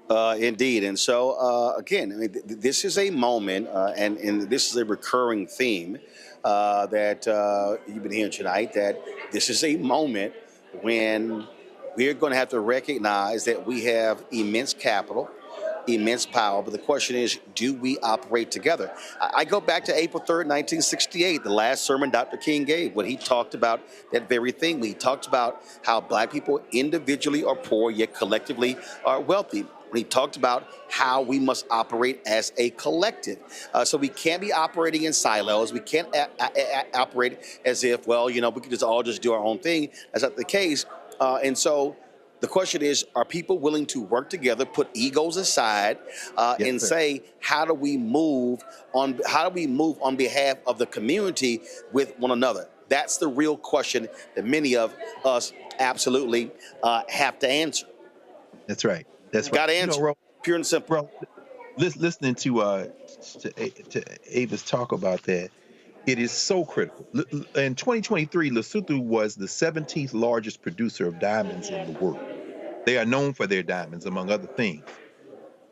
Indeed. And so, again, I mean, this is a moment, and this is a recurring theme that you've been hearing tonight, that this is a moment when we're going to have to recognize that we have immense capital, immense power. But the question is, do we operate together? I go back to April 3rd, 1968, the last sermon Dr. King gave, when he talked about that very thing. He talked about how black people individually are poor, yet collectively are wealthy. When he talked about how we must operate as a collective. So we can't be operating in silos. We can't operate as if, well, you know, we can just all just do our own thing. That's not the case. And so the question is, are people willing to work together, put egos aside, and say, how do we move on behalf of the community with one another? That's the real question that many of us absolutely have to answer. That's right. That's right. Got to answer. Pure and simple. Bro, listening to Ava's talk about that, it is so critical. In 2023, Lesotho was the 17th largest producer of diamonds in the world. They are known for their diamonds, among other things.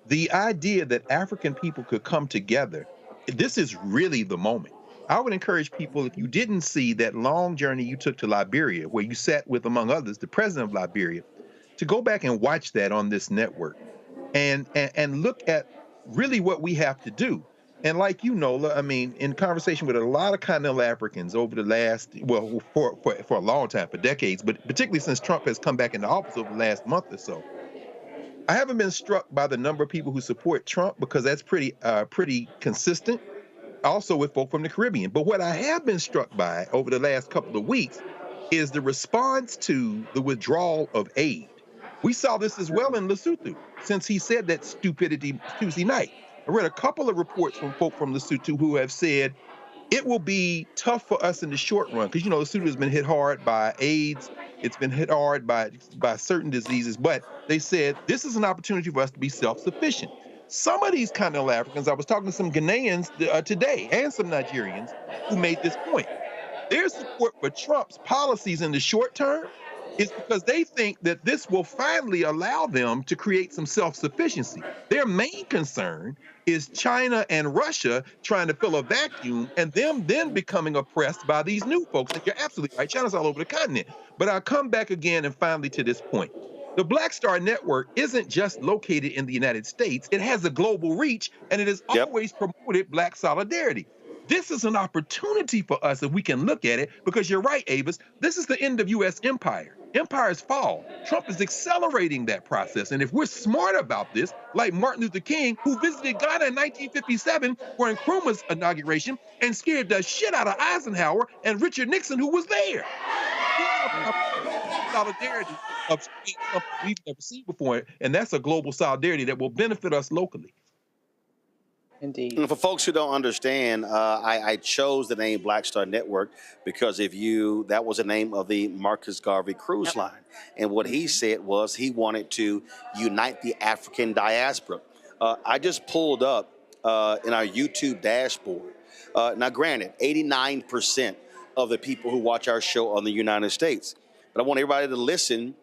The idea that African people could come together, this is really the moment. I would encourage people, if you didn't see that long journey you took to Liberia, where you sat with, among others, the president of Liberia, to go back and watch that on this network and look at really what we have to do. And like you, Nola, I mean, in conversation with a lot of continental Africans over the last, well, for a long time, for decades, but particularly since Trump has come back into office over the last month or so, I haven't been struck by the number of people who support Trump, because that's pretty consistent, also with folk from the Caribbean. But what I have been struck by over the last couple of weeks is the response to the withdrawal of aid. We saw this as well in Lesotho, since he said that stupidity Tuesday night. I read a couple of reports from folk from Lesotho who have said it will be tough for us in the short run, because, you know, Lesotho has been hit hard by AIDS. It's been hit hard by certain diseases, but they said this is an opportunity for us to be self-sufficient. Some of these continental Africans, I was talking to some Ghanaians today and some Nigerians who made this point. Their support for Trump's policies in the short term is because they think that this will finally allow them to create some self-sufficiency. Their main concern is China and Russia trying to fill a vacuum and them then becoming oppressed by these new folks. And you're absolutely right, China's all over the continent. But I'll come back again and finally to this point. The Black Star Network isn't just located in the United States. It has a global reach, and it has always promoted Black solidarity. This is an opportunity for us if we can look at it, because you're right, Avis, this is the end of U.S. empire. Empires fall. Trump is accelerating that process. And if we're smart about this, like Martin Luther King, who visited Ghana in 1957 for Nkrumah's inauguration and scared the shit out of Eisenhower and Richard Nixon, who was there. Solidarity of something we've never seen before, and that's a global solidarity that will benefit us locally. Indeed. And for folks who don't understand, I chose the name Black Star Network because that was the name of the Marcus Garvey cruise line. And what he said was he wanted to unite the African diaspora. I just pulled up in our YouTube dashboard. Now, granted, 89% of the people who watch our show are in the United States. But I want everybody to listen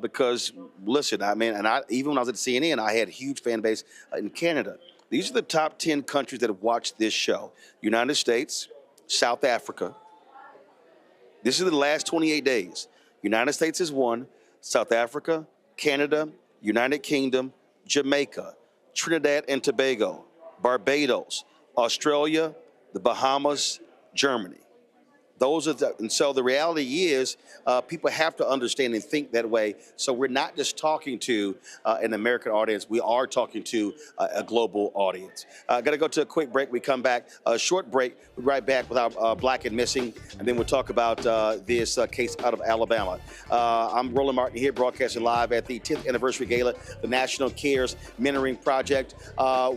because, listen, I mean, even when I was at CNN, I had a huge fan base in Canada. These are the top 10 countries that have watched this show. United States, South Africa. This is the last 28 days. United States is 1, South Africa, Canada, United Kingdom, Jamaica, Trinidad and Tobago, Barbados, Australia, the Bahamas, Germany. Those are and so the reality is people have to understand and think that way. So we're not just talking to an American audience. We are talking to a global audience. Got to go to a quick break. We come back, a short break. We'll be right back with our Black and Missing, and then we'll talk about this case out of Alabama. I'm Roland Martin here, broadcasting live at the 10th Anniversary Gala, the National Cares Mentoring Project.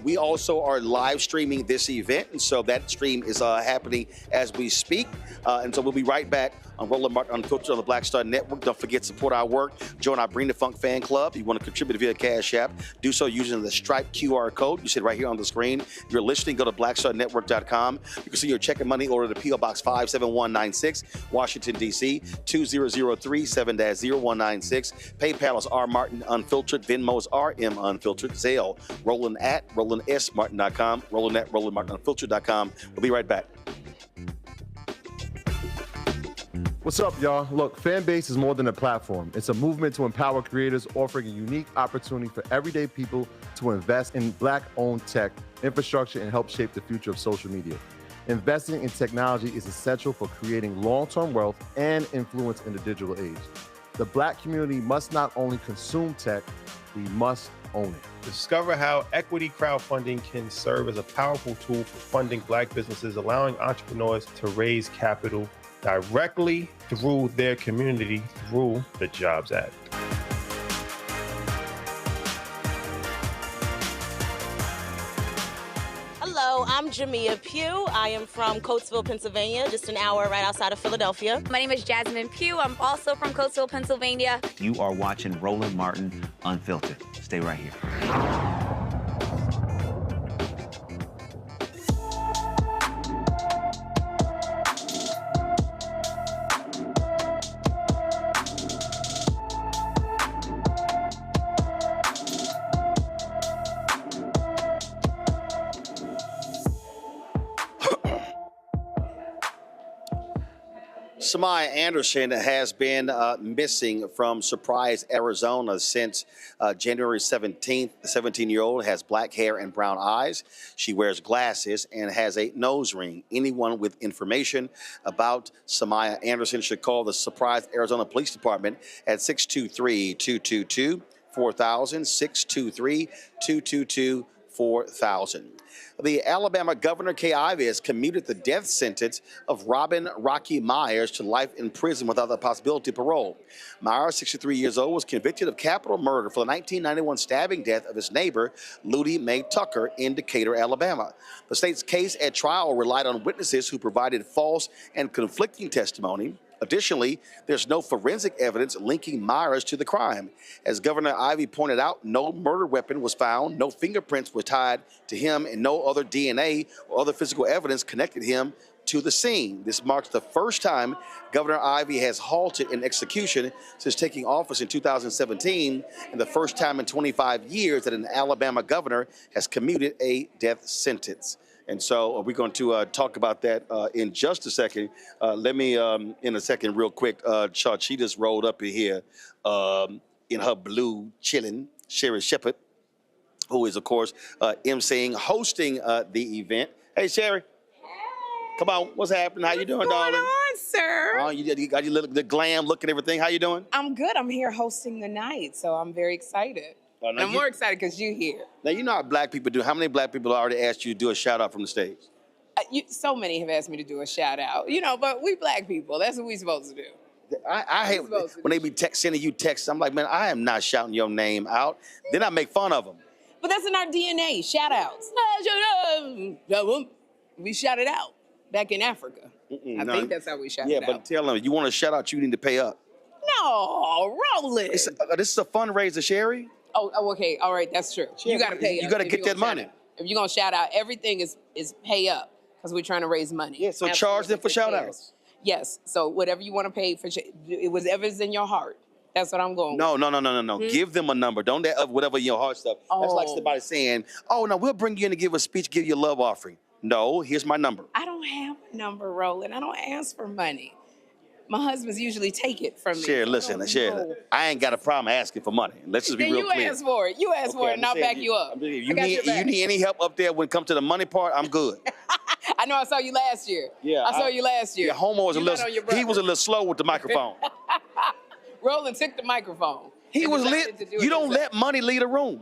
We also are live streaming this event, and so that stream is happening as we speak. And so we'll be right back on Roland Martin Unfiltered on the Black Star Network. Don't forget to support our work. Join our Bring the Funk fan club. If you want to contribute via Cash App, do so using the Stripe QR code. You see it right here on the screen. If you're listening, go to blackstarnetwork.com. You can see your check and money order to P.O. Box 57196, Washington, D.C., 20037-0196. PayPal is R Martin Unfiltered. Venmo is RM Unfiltered. Zelle, Roland at RolandSMartin.com. Roland at RolandMartinUnfiltered.com. We'll be right back. What's up, y'all? Look, Fanbase is more than a platform. It's a movement to empower creators, offering a unique opportunity for everyday people to invest in Black-owned tech, infrastructure, and help shape the future of social media. Investing in technology is essential for creating long-term wealth and influence in the digital age. The Black community must not only consume tech, we must own it. Discover how equity crowdfunding can serve as a powerful tool for funding Black businesses, allowing entrepreneurs to raise capital directly through their community through the Jobs Act. Hello, I'm Jamia Pugh. I am from Coatesville, Pennsylvania, just an hour right outside of Philadelphia. My name is Jasmine Pugh. I'm also from Coatesville, Pennsylvania. You are watching Roland Martin Unfiltered. Stay right here. Samaya Anderson has been missing from Surprise, Arizona since January 17th. The 17-year-old has black hair and brown eyes. She wears glasses and has a nose ring. Anyone with information about Samaya Anderson should call the Surprise, Arizona Police Department at 623-222-4000, 623-222-4000. The Alabama Governor Kay Ivey has commuted the death sentence of Robin Rocky Myers to life in prison without the possibility of parole. Myers, 63 years old, was convicted of capital murder for the 1991 stabbing death of his neighbor, Ludie Mae Tucker, in Decatur, Alabama. The state's case at trial relied on witnesses who provided false and conflicting testimony. Additionally, there's no forensic evidence linking Myers to the crime. As Governor Ivey pointed out, no murder weapon was found, no fingerprints were tied to him, and no other DNA or other physical evidence connected him to the scene. This marks the first time Governor Ivey has halted an execution since taking office in 2017, and the first time in 25 years that an Alabama governor has commuted a death sentence. And so we're going to talk about that in just a second. Let me, in a second, real quick, she just rolled up in here in her blue chillin', Sherry Shepard, who is, of course, emceeing, hosting the event. Hey, Sherry. Come on, what's happening? How you doing, darling? What's going on, sir? Oh, you got your little the glam look and everything. How you doing? I'm good. I'm here hosting the night, so I'm very excited. And I'm more excited because you're here. Now, you know how black people do. How many black people already asked you to do a shout out from the stage? So many have asked me to do a shout out, but we black people, that's what we supposed to do. I hate when they be sending you texts. I'm like, man, I am not shouting your name out. Then I make fun of them. But that's in our DNA, shout outs. We shout it out back in Africa. I think that's how we shout it out. Yeah, but tell them, you want a shout out, you need to pay up. No, Roland. This is a fundraiser, Sherry. Oh, okay. All right, that's true. You got to pay up. You got to get that money. If you're going to shout out, everything is pay up because we're trying to raise money. Yeah, so charge them for shout outs. Yes. So whatever you want to pay for, whatever's in your heart. That's what I'm going with. No. Give them a number. Don't whatever your heart stuff. That's like somebody saying, oh, no, we'll bring you in to give a speech, give you a love offering. No, here's my number. I don't have a number, Roland. I don't ask for money. My husband's usually take it from me. Sherry, listen, Sherry, I ain't got a problem asking for money. Let's just be real clear. You ask for it. You ask for it, and I'll back you up. You need any help up there when it comes to the money part, I'm good. I know I saw you last year. Yeah. I saw you last year. Yeah, Homo was he was a little slow with the microphone. Roland took the microphone. He was lit. You don't let money lead a room.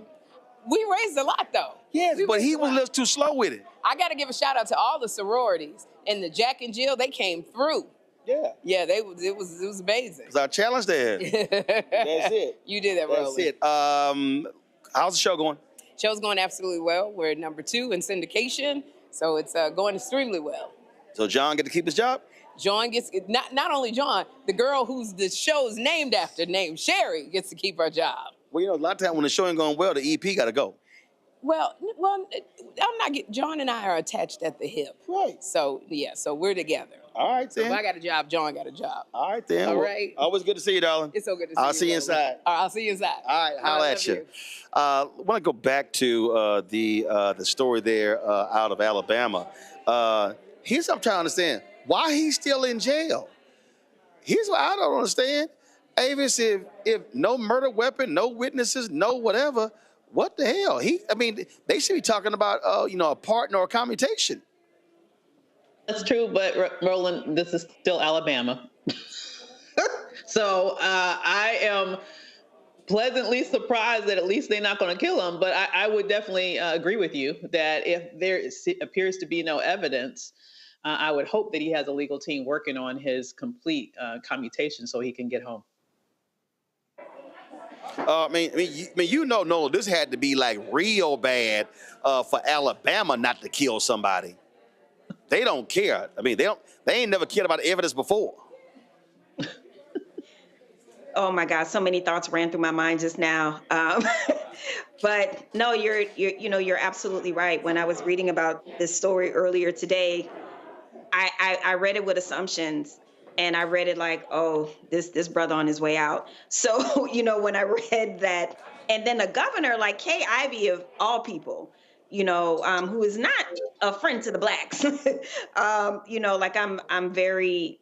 We raised a lot, though. Yes, but he was a little too slow with it. I got to give a shout out to all the sororities and the Jack and Jill. They came through. Yeah. Yeah, it was amazing. It's our challenge there. That's it. You did that, Roland. That's it. How's the show going? Show's going absolutely well. We're at number 2 in syndication, so it's going extremely well. So John get to keep his job? John gets, not only John, the girl who's the show's named after, named Sherry, gets to keep her job. Well, you know, a lot of times when the show ain't going well, the EP got to go. Well, John and I are attached at the hip. Right. So, yeah, so we're together. All right, So then. if I got a job, John got a job. All right, then. All Well, right. always good to see you, darling. It's so good to see you. I'll see you inside. All right, I'll see you inside. All right, holla at you. I want to go back to the story there out of Alabama. Here's what I'm trying to understand. Why he's still in jail? Here's what I don't understand. Avis, if no murder weapon, no witnesses, no whatever, what the hell? They should be talking about, a pardon or a commutation. That's true, but Roland, this is still Alabama. So I am pleasantly surprised that at least they're not going to kill him. But I would definitely agree with you that if there appears to be no evidence, I would hope that he has a legal team working on his complete commutation so he can get home. Nola, this had to be like real bad for Alabama not to kill somebody. They don't care. They ain't never cared about evidence before. Oh my God, so many thoughts ran through my mind just now. But no, you're absolutely right. When I was reading about this story earlier today, I read it with assumptions. And I read it like, oh, this brother on his way out. So, when I read that, and then a governor like Kay Ivey of all people, who is not a friend to the blacks, I'm very,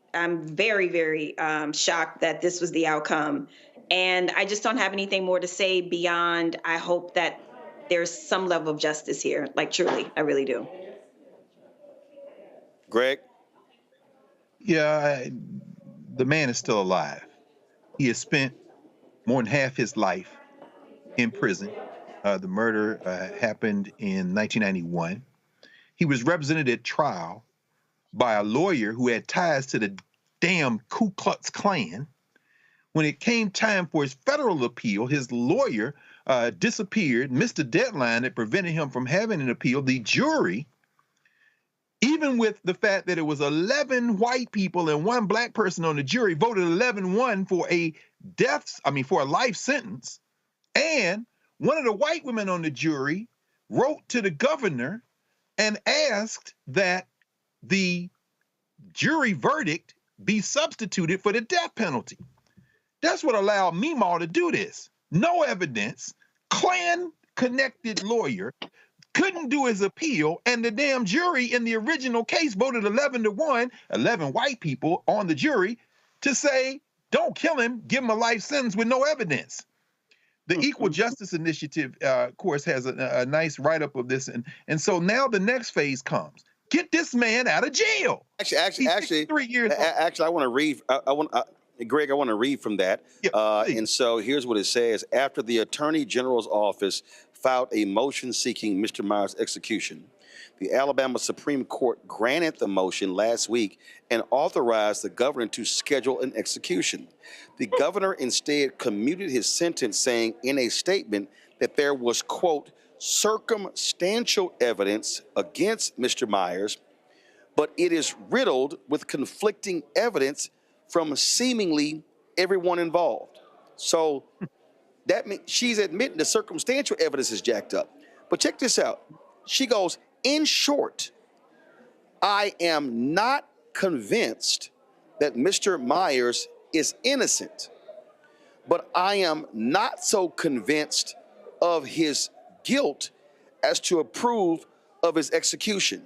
very shocked that this was the outcome. And I just don't have anything more to say beyond, I hope that there's some level of justice here. Like, truly, I really do. Greg? Yeah, the man is still alive. He has spent more than half his life in prison. The murder happened in 1991. He was represented at trial by a lawyer who had ties to the damn Ku Klux Klan. When it came time for his federal appeal, his lawyer disappeared, missed a deadline that prevented him from having an appeal. The jury, even with the fact that it was 11 white people and 1 black person on the jury, voted 11-1 for for a life sentence. And one of the white women on the jury wrote to the governor and asked that the jury verdict be substituted for the death penalty. That's what allowed Meemaw to do this. No evidence, Klan-connected lawyer, couldn't do his appeal, and the damn jury in the original case voted 11-1, 11 white people on the jury, to say, don't kill him, give him a life sentence with no evidence. The Equal Justice Initiative, of course, has a nice write-up of this, and so now the next phase comes. Get this man out of jail. Actually, 3 years old. I want to read. Greg, I want to read from that. And so here's what it says. After the Attorney General's office filed a motion seeking Mr. Myers' execution, the Alabama Supreme Court granted the motion last week and authorized the governor to schedule an execution. The governor instead commuted his sentence, saying in a statement that there was, quote, circumstantial evidence against Mr. Myers, but it is riddled with conflicting evidence from seemingly everyone involved. So that means she's admitting the circumstantial evidence is jacked up. But check this out. She goes, in short, I am not convinced that Mr. Myers is innocent, but I am not so convinced of his guilt as to approve of his execution.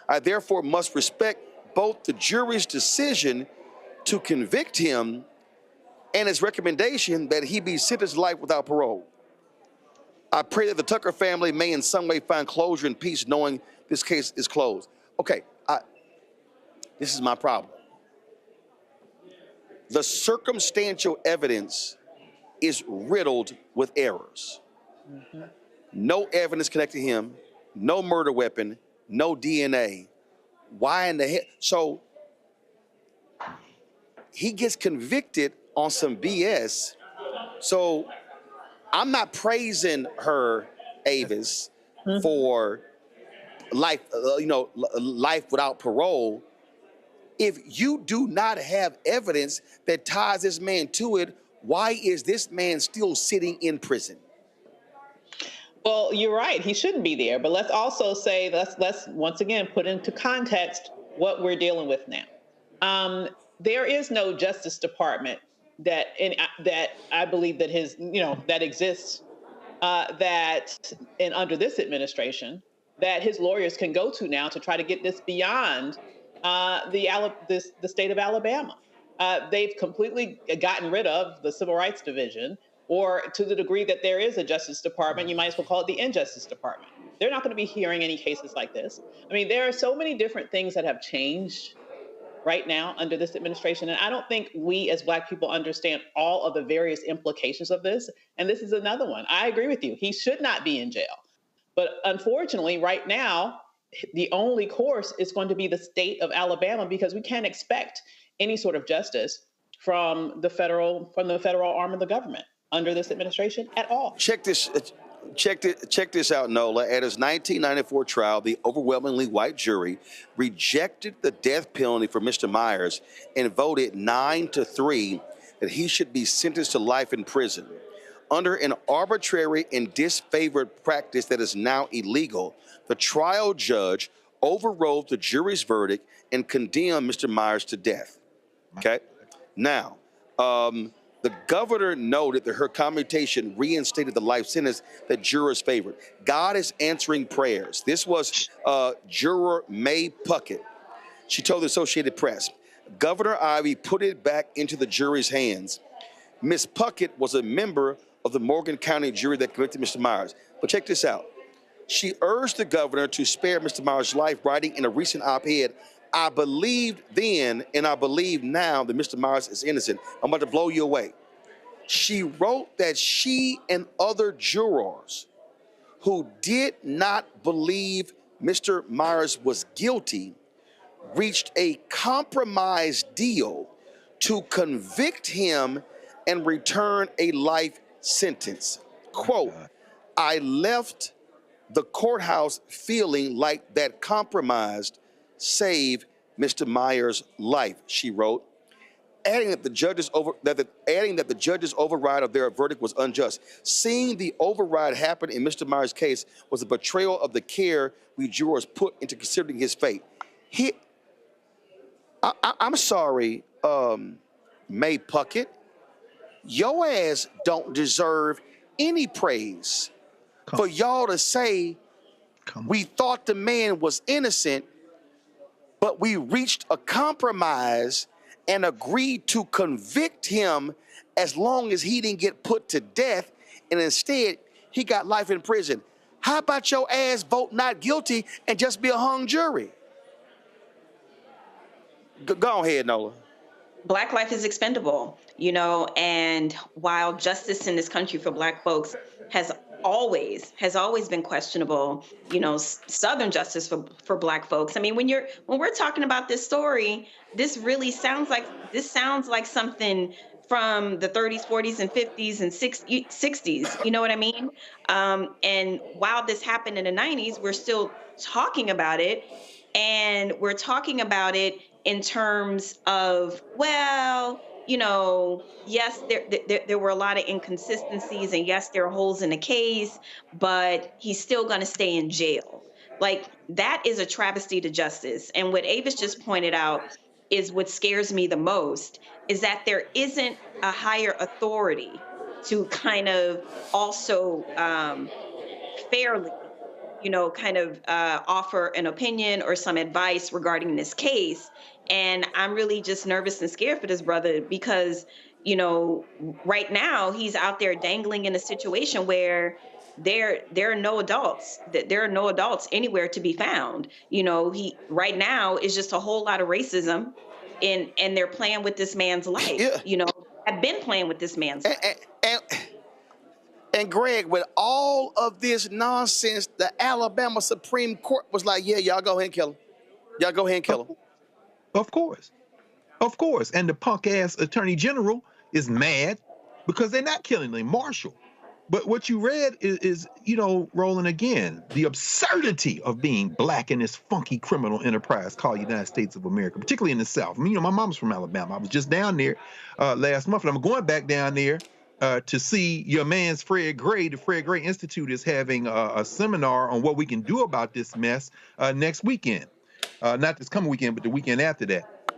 I therefore must respect both the jury's decision to convict him and his recommendation that he be sentenced to life without parole. I pray that the Tucker family may in some way find closure and peace knowing this case is closed. Okay, this is my problem. The circumstantial evidence is riddled with errors. No evidence connected to him, no murder weapon, no DNA. Why in the hell? So he gets convicted on some BS. So I'm not praising her, Avis, for life, life without parole. If you do not have evidence that ties this man to it, why is this man still sitting in prison? Well, you're right. He shouldn't be there. But let's also say, let's once again put into context what we're dealing with now. There is no Justice Department that I believe that that exists under this administration that his lawyers can go to now to try to get this beyond the state of Alabama. They've completely gotten rid of the Civil Rights Division, or to the degree that there is a Justice Department, you might as well call it the Injustice Department. They're not going to be hearing any cases like this. I mean, there are so many different things that have changed right now under this administration, and I don't think we as Black people understand all of the various implications of this, and this is another one. I agree with you. He should not be in jail. But unfortunately, right now, the only course is going to be the state of Alabama, because we can't expect any sort of justice from the federal arm of the government under this administration at all. Check this out, Nola. At his 1994 trial, the overwhelmingly white jury rejected the death penalty for Mr. Myers and voted 9-3 that he should be sentenced to life in prison. Under an arbitrary and disfavored practice that is now illegal, the trial judge overrode the jury's verdict and condemned Mr. Myers to death. Okay? Now, the governor noted that her commutation reinstated the life sentence that jurors favored. God is answering prayers. This was juror May Puckett. She told the Associated Press, Governor Ivey put it back into the jury's hands. Ms. Puckett was a member of the Morgan County jury that convicted Mr. Myers. But check this out. She urged the governor to spare Mr. Myers' life, writing in a recent op-ed, I believed then and I believe now that Mr. Myers is innocent. I'm about to blow you away. She wrote that she and other jurors who did not believe Mr. Myers was guilty reached a compromise deal to convict him and return a life sentence. Quote, I left the courthouse feeling like that compromise saved Mr. Myers' life, she wrote, adding that the judge's override of their verdict was unjust. Seeing the override happen in Mr. Myers' case was a betrayal of the care we jurors put into considering his fate. I'm sorry, May Puckett, your ass don't deserve any praise for y'all to say we thought the man was innocent, but we reached a compromise and agreed to convict him as long as he didn't get put to death, and instead he got life in prison. How about your ass vote not guilty and just be a hung jury? Go ahead, Nola. Black life is expendable, and while justice in this country for Black folks has always been questionable, Southern justice for Black folks. I mean, when we're talking about this story, this really sounds like something from the 30s, 40s, and 50s and 60s. You know what I mean? And while this happened in the 90s, we're still talking about it, and we're talking about it in terms of, yes, there were a lot of inconsistencies, and yes, there are holes in the case, but he's still going to stay in jail. Like, that is a travesty to justice. And what Avis just pointed out is what scares me the most, is that there isn't a higher authority to kind of also fairly, offer an opinion or some advice regarding this case. And I'm really just nervous and scared for this brother because, right now he's out there dangling in a situation where there are no adults. There are no adults anywhere to be found. He right now is just a whole lot of racism, and they're playing with this man's life. Yeah. I've been playing with this man's life. And Greg, with all of this nonsense, the Alabama Supreme Court was like, yeah, y'all go ahead and kill him. Y'all go ahead and kill him. Of course. And the punk ass attorney general is mad because they're not killing him. Marshall, But what you read is, Roland, again, the absurdity of being black in this funky criminal enterprise called United States of America, particularly in the South. I mean, my mom's from Alabama. I was just down there last month, and I'm going back down there to see your man's Fred Gray. The Fred Gray Institute is having a seminar on what we can do about this mess next weekend. Not this coming weekend, but the weekend after that.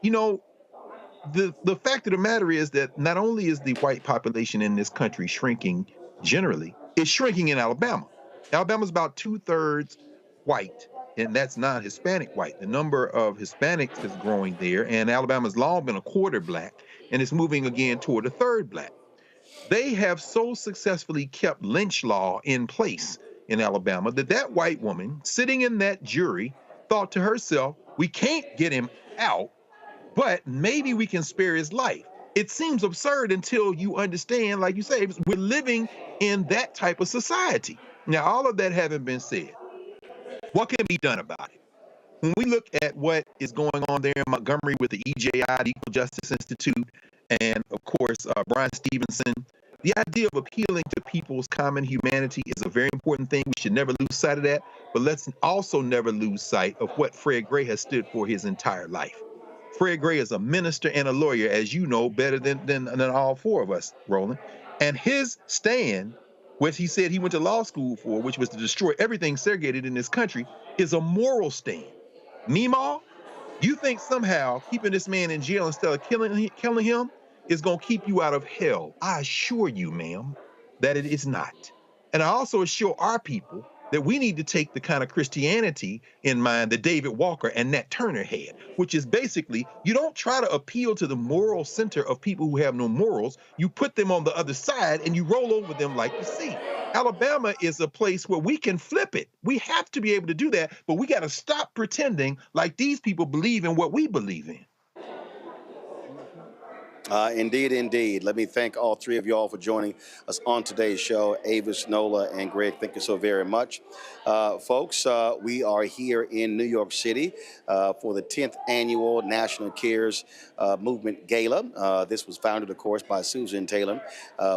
The fact of the matter is that not only is the white population in this country shrinking generally, it's shrinking in Alabama. Alabama's about 2/3 white, and that's non-Hispanic white. The number of Hispanics is growing there, and Alabama's long been a quarter black, and it's moving again toward a third black. They have so successfully kept lynch law in place in Alabama that white woman sitting in that jury thought to herself, we can't get him out, but maybe we can spare his life. It seems absurd until you understand, like you say, we're living in that type of society. Now, all of that having been said, what can be done about it? When we look at what is going on there in Montgomery with the EJI, the Equal Justice Institute, and of course, Brian Stevenson, the idea of appealing to people's common humanity is a very important thing. We should never lose sight of that. But let's also never lose sight of what Fred Gray has stood for his entire life. Fred Gray is a minister and a lawyer, as you know, better than all four of us, Roland. And his stand, which he said he went to law school for, which was to destroy everything segregated in this country, is a moral stand. Meemaw, you think somehow keeping this man in jail instead of killing him is going to keep you out of hell? I assure you, ma'am, that it is not. And I also assure our people that we need to take the kind of Christianity in mind that David Walker and Nat Turner had, which is basically, you don't try to appeal to the moral center of people who have no morals. You put them on the other side and you roll over them like you see. Alabama is a place where we can flip it. We have to be able to do that, but we got to stop pretending like these people believe in what we believe in. Indeed, indeed. Let me thank all three of you all for joining us on today's show. Avis, Nola, and Greg, thank you so very much. Folks, we are here in New York City for the 10th Annual National Cares Movement Gala. This was founded, of course, by Susan Taylor,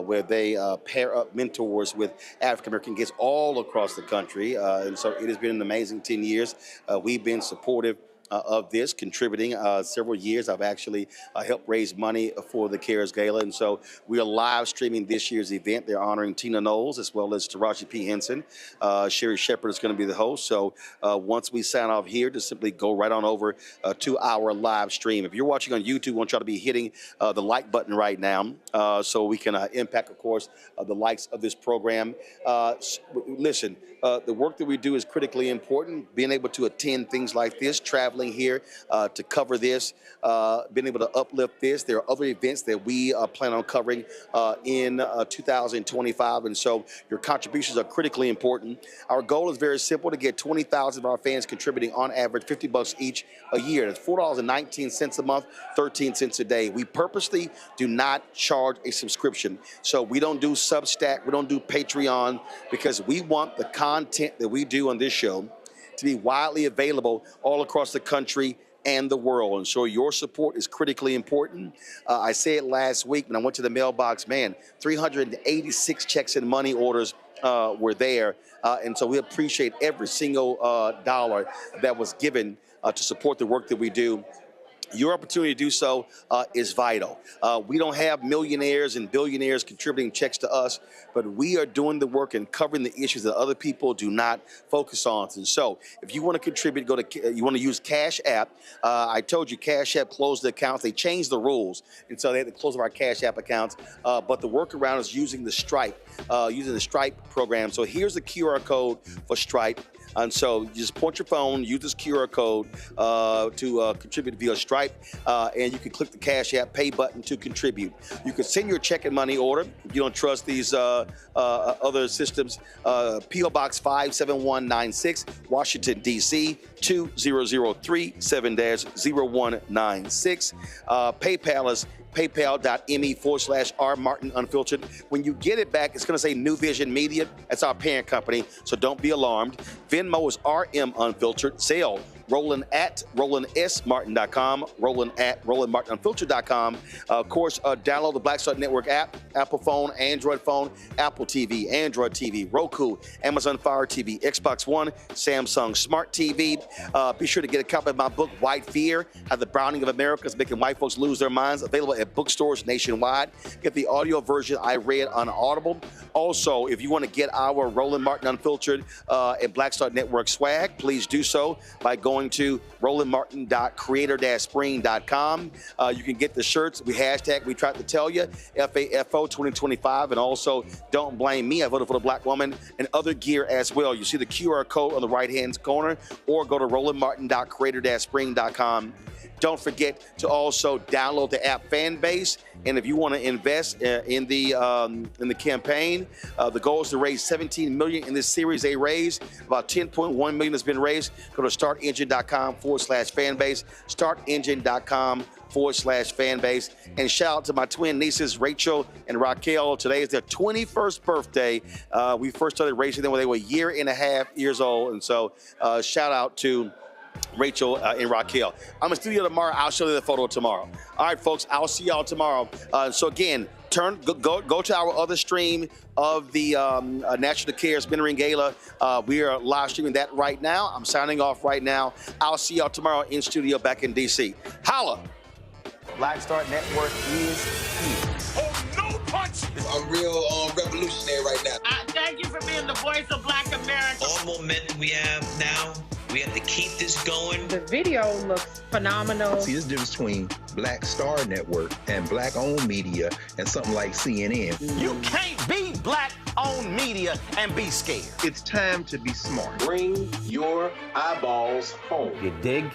where they pair up mentors with African-American kids all across the country. And so it has been an amazing 10 years. We've been supportive of this, contributing several years. I've actually helped raise money for the CARES Gala, and so we are live streaming this year's event. They're honoring Tina Knowles as well as Taraji P. Henson. Sherry Shepard is going to be the host, so once we sign off here, just simply go right on over to our live stream. If you're watching on YouTube, I want y'all to be hitting the like button right now so we can impact, of course, the likes of this program. Listen, the work that we do is critically important. Being able to attend things like this, traveling here to cover this, being able to uplift this. There are other events that we plan on covering in 2025, and so your contributions are critically important. Our goal is very simple: to get 20,000 of our fans contributing on average $50 each a year. That's $4.19 a month, 13 cents a day. We purposely do not charge a subscription, so we don't do Substack, we don't do Patreon, because we want the content that we do on this show to be widely available all across the country and the world. And so your support is critically important. I said last week when I went to the mailbox, man, 386 checks and money orders were there. And so we appreciate every single dollar that was given to support the work that we do. Your opportunity to do so is vital. We don't have millionaires and billionaires contributing checks to us, but we are doing the work and covering the issues that other people do not focus on. And so if you want to contribute, you want to use Cash App. I told you Cash App closed the accounts. They changed the rules, and so they had to close our Cash App accounts. But the workaround is using the Stripe program. So here's the QR code for Stripe. And so you just point your phone, use this QR code to contribute via Stripe, and you can click the Cash App Pay button to contribute. You can send your check and money order if you don't trust these other systems. P.O. Box 57196, Washington, D.C., 20037-0196. PayPal is paypal.me/rmartinunfiltered. When you get it back, it's going to say New Vision Media. That's our parent company, so don't be alarmed. Venmo is RM Unfiltered. Zelle Roland at RolandSMartin.com, Roland at RolandMartinUnfiltered.com. Of course, download the Black Star Network app, Apple phone, Android phone, Apple TV, Android TV, Roku, Amazon Fire TV, Xbox One, Samsung Smart TV. Be sure to get a copy of my book, White Fear, How the Browning of America is Making White Folks Lose Their Minds, available at bookstores nationwide. Get the audio version I read on Audible. Also, if you want to get our Roland Martin Unfiltered and Black Star Network swag, please do so by going to rolandmartin.creator-spring.com. You can get the shirts. We tried to tell you, FAFO 2025, and also Don't Blame Me, I voted for the black woman, and other gear as well. You see the QR code on the right-hand corner, or go to rolandmartin.creator-spring.com. Don't forget to also download the app Fanbase. And if you want to invest in the campaign, the goal is to raise $17 million in this Series A raise. About $10.1 million has been raised. Go to startengine.com/fanbase, startengine.com/fanbase. And shout out to my twin nieces, Rachel and Raquel. Today is their 21st birthday. We first started raising them when they were a year and a half years old. And so shout out to Rachel and Raquel. I'm in studio tomorrow. I'll show you the photo tomorrow. All right, folks, I'll see y'all tomorrow. So again, go to our other stream of the National Cares Mentoring Gala. We are live streaming that right now. I'm signing off right now. I'll see y'all tomorrow in studio back in DC. Holla! Black Star Network is here. Oh, no punch! I'm real revolutionary right now. Thank you for being the voice of Black America. All momentum we have now, we have to keep this going. The video looks phenomenal. See, there's a difference between Black Star Network and black-owned media and something like CNN. You can't be black-owned media and be scared. It's time to be smart. Bring your eyeballs home. You dig?